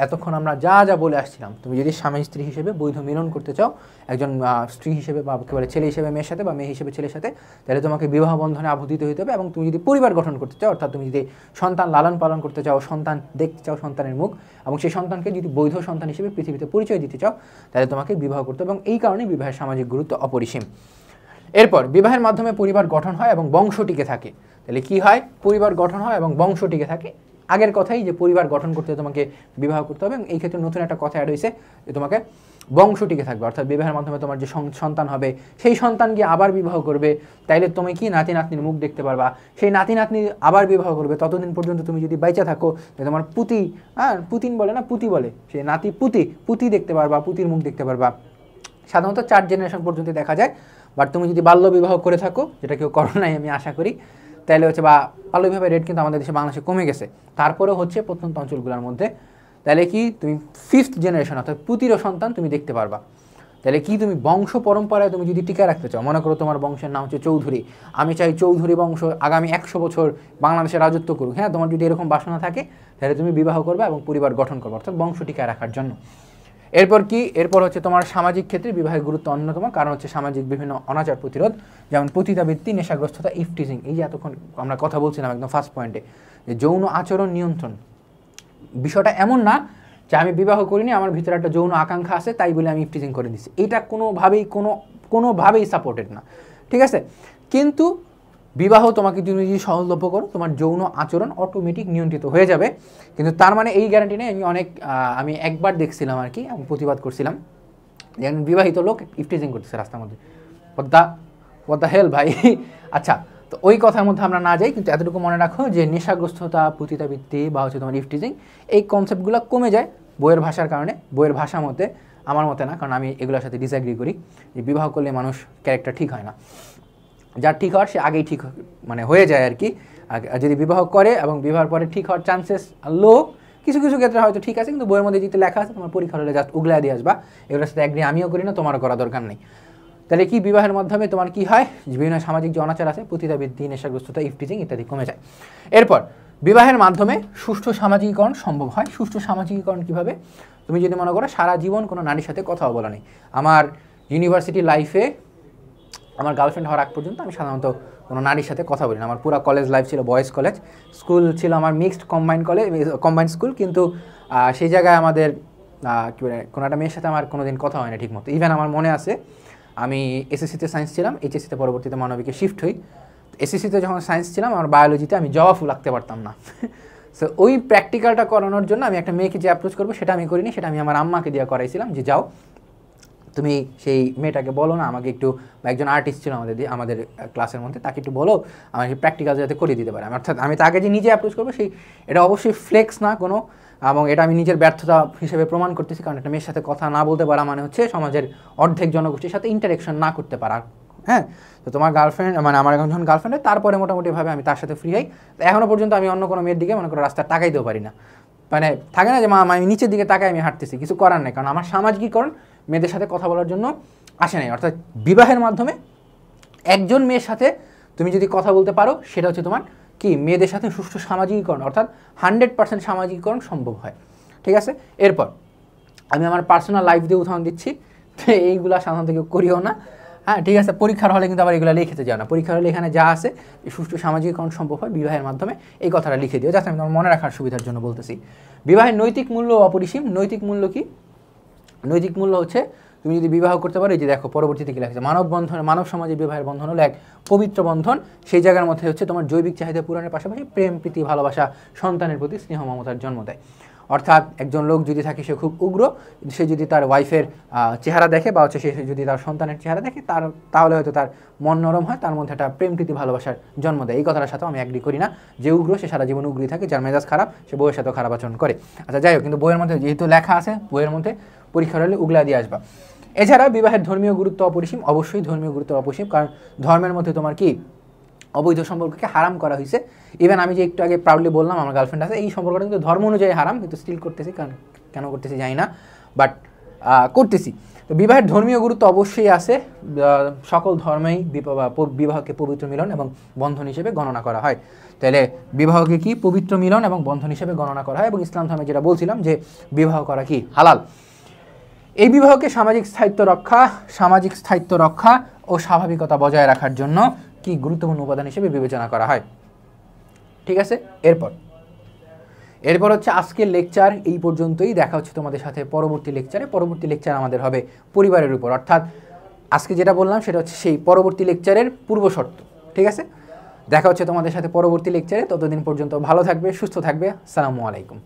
এতক্ষণ আমরা যা যা বলে আসছিলাম, তুমি যদি স্বামী স্ত্রী হিসেবে বৈধ মিলন করতে চাও, একজন স্ত্রী হিসেবে বা একেবারে ছেলে হিসেবে মেয়ের সাথে বা মেয়ে হিসেবে ছেলের সাথে, তাহলে তোমাকে বিবাহ বন্ধনে আবদ্ধিত হতে হবে। এবং তুমি যদি পরিবার গঠন করতে চাও, অর্থাৎ তুমি যদি সন্তান লালন পালন করতে চাও, সন্তান দেখতে চাও, সন্তানের মুখ, এবং সেই সন্তানকে যদি বৈধ সন্তান হিসেবে পৃথিবীতে পরিচয় দিতে চাও, তাহলে তোমাকে বিবাহ করতে হবে। এবং এই কারণে বিবাহের সামাজিক গুরুত্ব অপরিসীম। এরপর বিবাহের মাধ্যমে পরিবার গঠন হয় এবং বংশ টিকে থাকে। তাহলে কি হয়, পরিবার গঠন হয় এবং বংশ টিকে থাকে। আগের কথাই যে পরিবার গঠন করতে তোমাকে বিবাহ করতে হবে, এবং এই ক্ষেত্রে নতুন একটা কথা অ্যাড হয়েছে যে তোমাকে বংশ টিকে থাকবে, অর্থাৎ বিবাহের মাধ্যমে তোমার যে সন্তান হবে সেই সন্তান গিয়ে আবার বিবাহ করবে, তাইলে তুমি কি নাতি নাতনির মুখ দেখতে পারবা, সেই নাতি নাতনি আবার বিবাহ করবে, ততদিন পর্যন্ত তুমি যদি বাইচা থাকো তোমার পুতি, পুতিন বলে না, পুতি বলে, সেই নাতি পুতি দেখতে পারবা, পুতির মুখ দেখতে পারবা। সাধারণত 4 জেনারেশন পর্যন্ত দেখা যায়। বাট তুমি যদি বাল্য বিবাহ করে থাকো, যেটা কেউ করো নাই আমি আশা করি, তাহলে হচ্ছে, বা বাল্য বিবাহের রেট কিন্তু আমাদের দেশে বাংলাদেশে কমে গেছে, তারপরেও হচ্ছে প্রত্যন্ত অঞ্চলগুলোর মধ্যে, তাহলে কি তুমি 5th জেনারেশন অর্থাৎ পুতিরও সন্তান তুমি দেখতে পারবা। তাহলে কি তুমি বংশ পরম্পরায় তুমি যদি টিকে রাখতে চাও, মনে করো তোমার বংশের নাম হচ্ছে চৌধুরী, আমি চাই চৌধুরী বংশ আগামী 100 বছর বাংলাদেশে রাজত্ব করুক, হ্যাঁ, তোমার যদি এরকম বাসনা থাকে তাহলে তুমি বিবাহ করবে এবং পরিবার গঠন করবে, অর্থাৎ বংশ টিকে রাখার জন্য। এরপর কি, এরপর হচ্ছে তোমার সামাজিক ক্ষেত্রে বিবাহের গুরুত্ব অন্যতম, কারণ হচ্ছে সামাজিক বিভিন্ন অনাচার প্রতিরোধ, যেমন পতিতাবৃত্তি, নেশাগ্রস্ততা, ইফটিজিং, এই যে এতক্ষণ আমরা কথা বলছিলাম একদম ফার্স্ট পয়েন্টে, যে যৌন আচরণ নিয়ন্ত্রণ। বিষয়টা এমন না যে আমি বিবাহ করিনি, আমার ভিতরে একটা যৌন আকাঙ্ক্ষা আছে তাই বলে আমি ইফটিজিং করে দিচ্ছি, এটা কোনোভাবেই সাপোর্টেড না, ঠিক আছে। কিন্তু বিবাহ তোমাকে তুমি যদি সহজলভ্য করো, তোমার যৌন আচরণ অটোমেটিক নিয়ন্ত্রিত হয়ে যাবে, কিন্তু তার মানে এই গ্যারান্টি নেই। আমি একবার দেখছিলাম আর কি, আমি প্রতিবাদ করছিলাম যে একজন বিবাহিত লোক ইফটিজিং করতেছে রাস্তার মধ্যে, what the hell ভাই। আচ্ছা, তো ওই কথার মধ্যে আমরা না যাই, কিন্তু এতটুকু মনে রাখো যে নেশাগ্রস্ততা, পতিতাবৃত্তি বা হচ্ছে তোমার ইফটিজিং, এই কনসেপ্টগুলো কমে যায় বইয়ের ভাষার কারণে। বইয়ের ভাষা মতে, আমার মতে না, কারণ আমি এগুলোর সাথে ডিসএগ্রি করি, যে বিবাহ করলে মানুষ ক্যারেক্টার ঠিক হয় না, যার ঠিক হওয়ার সে আগেই ঠিক মানে হয়ে যায় আর কি। যদি বিবাহ করে এবং বিবাহের পরে ঠিক হওয়ার চান্সেস লো, কিছু কিছু ক্ষেত্রে হয়তো ঠিক আছে, কিন্তু বইয়ের মধ্যে যেতে লেখা আছে তোমার পরীক্ষা হলে জাস্ট উগলা দিয়ে আসবা, এগুলোর সাথে এগ্রি আমিও করি না, তোমারও করা দরকার নেই। তাহলে কি বিবাহের মাধ্যমে তোমার কি হয়, বিভিন্ন সামাজিক যে অনাচার আছে, পতিতাবৃত্তি, নেশাগ্রস্ততা, ইফটিজিং ইত্যাদি কমে যায়। এরপর বিবাহের মাধ্যমে সুষ্ঠু সামাজিকীকরণ সম্ভব হয়। সুষ্ঠু সামাজিকীকরণ কীভাবে, তুমি যদি মনে করো সারা জীবন কোনো নারীর সাথে কথাও বলা নেই, আমার ইউনিভার্সিটি লাইফে আমার গার্লফ্রেন্ড হওয়ার আগ পর্যন্ত আমি সাধারণত কোনো নারীর সাথে কথা বলি না, আমার পুরো কলেজ লাইফ ছিল বয়েজ কলেজ, স্কুল ছিল আমার মিক্সড কম্বাইন্ড স্কুল, কিন্তু সেই জায়গায় আমাদের কী বলে কোনো একটা মেয়ের সাথে আমার কোনো দিন কথা হয় না ঠিক মতো। ইভেন আমার মনে আছে আমি এসএসসিতে সায়েন্স ছিলাম, এইচএসসিতে পরবর্তীতে মানবিকে শিফট হই, এসএসসিতে যখন সায়েন্স ছিলাম আমার বায়োলজিতে আমি জবা ফুল আঁকতে পারতাম না। সো ওই প্র্যাকটিক্যালটা করানোর জন্য আমি একটা মেয়েকে যে অ্যাপ্রোচ করবো সেটা আমি করিনি, সেটা আমি আমার আম্মাকে দিয়ে করাইছিলাম, যে যাও তুমি সেই মেয়েটাকে বলো না আমাকে একটু, বা একজন আর্টিস্ট ছিল আমাদের ক্লাসের মধ্যে, তাকে একটু বলো আমাকে প্র্যাকটিক্যাল যাতে করে দিতে পারে। অর্থাৎ আমি তাকে যে নিজে অ্যাপ্রোচ করবো এটা অবশ্যই ফ্লেক্স না কোনো, এবং এটা আমি নিজের ব্যর্থতা হিসেবে প্রমাণ করতেছি, কারণ একটা মেয়ের সাথে কথা না বলতে পারা মানে হচ্ছে সমাজের অর্ধেক জনগোষ্ঠীর সাথে ইন্টারেকশন না করতে পারা। হ্যাঁ, তো তোমার গার্লফ্রেন্ড মানে আমার এখন যখন গার্লফ্রেন্ড হয়, তারপরে মোটামুটিভাবে আমি তার সাথে ফ্রি হই। এখনও পর্যন্ত আমি অন্য কোনো মেয়ের দিকে মনে করো রাস্তা তাকাইতেও পারি না, মানে থাকে না যে আমি নিচের দিকে তাকাই আমি হাঁটতেছি, কিছু করার নেই, কারণ আমার সামাজিকীকরণ মেয়েদের সাথে কথা বলার জন্য আসে নাই। অর্থাৎ বিবাহের মাধ্যমে একজন মেয়ের সাথে তুমি যদি কথা বলতে পারো, সেটা হচ্ছে তোমার কি মেয়েদের সাথে সুষ্ঠু সামাজিকীকরণ, অর্থাৎ 100% সামাজিকীকরণ সম্ভব হয়, ঠিক আছে। এরপর আমি আমার পার্সোনাল লাইফ দিয়ে উদাহরণ দিচ্ছি, তো এইগুলো সাধারণত কেউ করিও না, হ্যাঁ, ঠিক আছে। পরীক্ষার হলে কিন্তু আবার এগুলো লিখতে যাও না, পরীক্ষার হলে এখানে যা আছে সুষ্ঠু সামাজিকীকরণ সম্ভব হয় বিবাহের মাধ্যমে, এই কথাটা লিখে দিও, যাতে আমি তোমার মনে রাখার সুবিধার জন্য বলতেছি। বিবাহের নৈতিক মূল্য অপরিসীম। নৈতিক মূল্য কি? নৈতিক মূল্য হচ্ছে তুমি যদি বিবাহ করতে পারো, এই যে দেখো পরবর্তীতে কি লেখা, মানব সমাজে বিবাহের বন্ধন হলো এক পবিত্র বন্ধন, সেই জায়গার মধ্যে হচ্ছে তোমার জৈবিক চাহিদা পূরণের পাশাপাশি প্রেম, প্রীতি, ভালোবাসা, সন্তানের প্রতি স্নেহ মমতার জন্ম দেয়। অর্থাৎ একজন লোক যদি থাকে সে খুব উগ্র, সে যদি তার ওয়াইফের চেহারা দেখে বা হচ্ছে সে যদি তার সন্তানের চেহারা দেখে তাহলে হয়তো তার মন নরম হয়, তার মধ্যে একটা প্রেম, প্রীতি, ভালোবাসার জন্ম দেয়। এই কথাটার সাথেও আমি এগ্রি করি না যে উগ্র সে সারা জীবন উগ্রই থাকে, যার মেজাজ খারাপ সে বউয়ের সাথেও খারাপ আচরণ করে। আচ্ছা যাই হোক, কিন্তু বইয়ের মধ্যে যেহেতু লেখা আছে, বইয়ের মধ্যে পরীক্ষার হলে উগলা দিয়ে আসবা। এছাড়া বিবাহের ধর্মীয় গুরুত্ব অপরিসীম। অবশ্যই ধর্মীয় গুরুত্ব অপরিসীম, কারণ ধর্মের মধ্যে তোমার কি অবৈধ সম্পর্ককে হারাম করা হয়েছে। ইভেন আমি যে একটু আগে প্রাউডলি বললাম আমার গার্লফ্রেন্ড আছে, এই সম্পর্কটা কিন্তু ধর্ম অনুযায়ী হারাম, কিন্তু স্টিল করতেছি, কারণ কেন করতেছি জানি না, বাট করতেছি। তো বিবাহের ধর্মীয় গুরুত্ব অবশ্যই আছে, সকল ধর্মেই বিবাহকে পবিত্র মিলন এবং বন্ধন হিসেবে গণনা করা হয়। তাহলে বিবাহকে কি পবিত্র মিলন এবং বন্ধন হিসেবে গণনা করা হয়, এবং ইসলাম ধর্মে যেটা বলছিলাম যে বিবাহ করা কি হালাল। এই বিবাহকে সামাজিক স্থায়িত্ব রক্ষা ও স্বাভাবিকতা বজায় রাখার জন্য কি গুরুত্বপূর্ণ উপাদান হিসেবে বিবেচনা করা হয়, ঠিক আছে। এরপর হচ্ছে আজকের লেকচার এই পর্যন্তই। দেখা হচ্ছে তোমাদের সাথে পরবর্তী লেকচারে। পরবর্তী লেকচার আমাদের হবে পরিবারের উপর, অর্থাৎ আজকে যেটা বললাম সেটা হচ্ছে সেই পরবর্তী লেকচারের পূর্ব শর্ত, ঠিক আছে। দেখা হচ্ছে তোমাদের সাথে পরবর্তী লেকচারে। ততদিন পর্যন্ত ভালো থাকবে, সুস্থ থাকবে। আসসালামু আলাইকুম।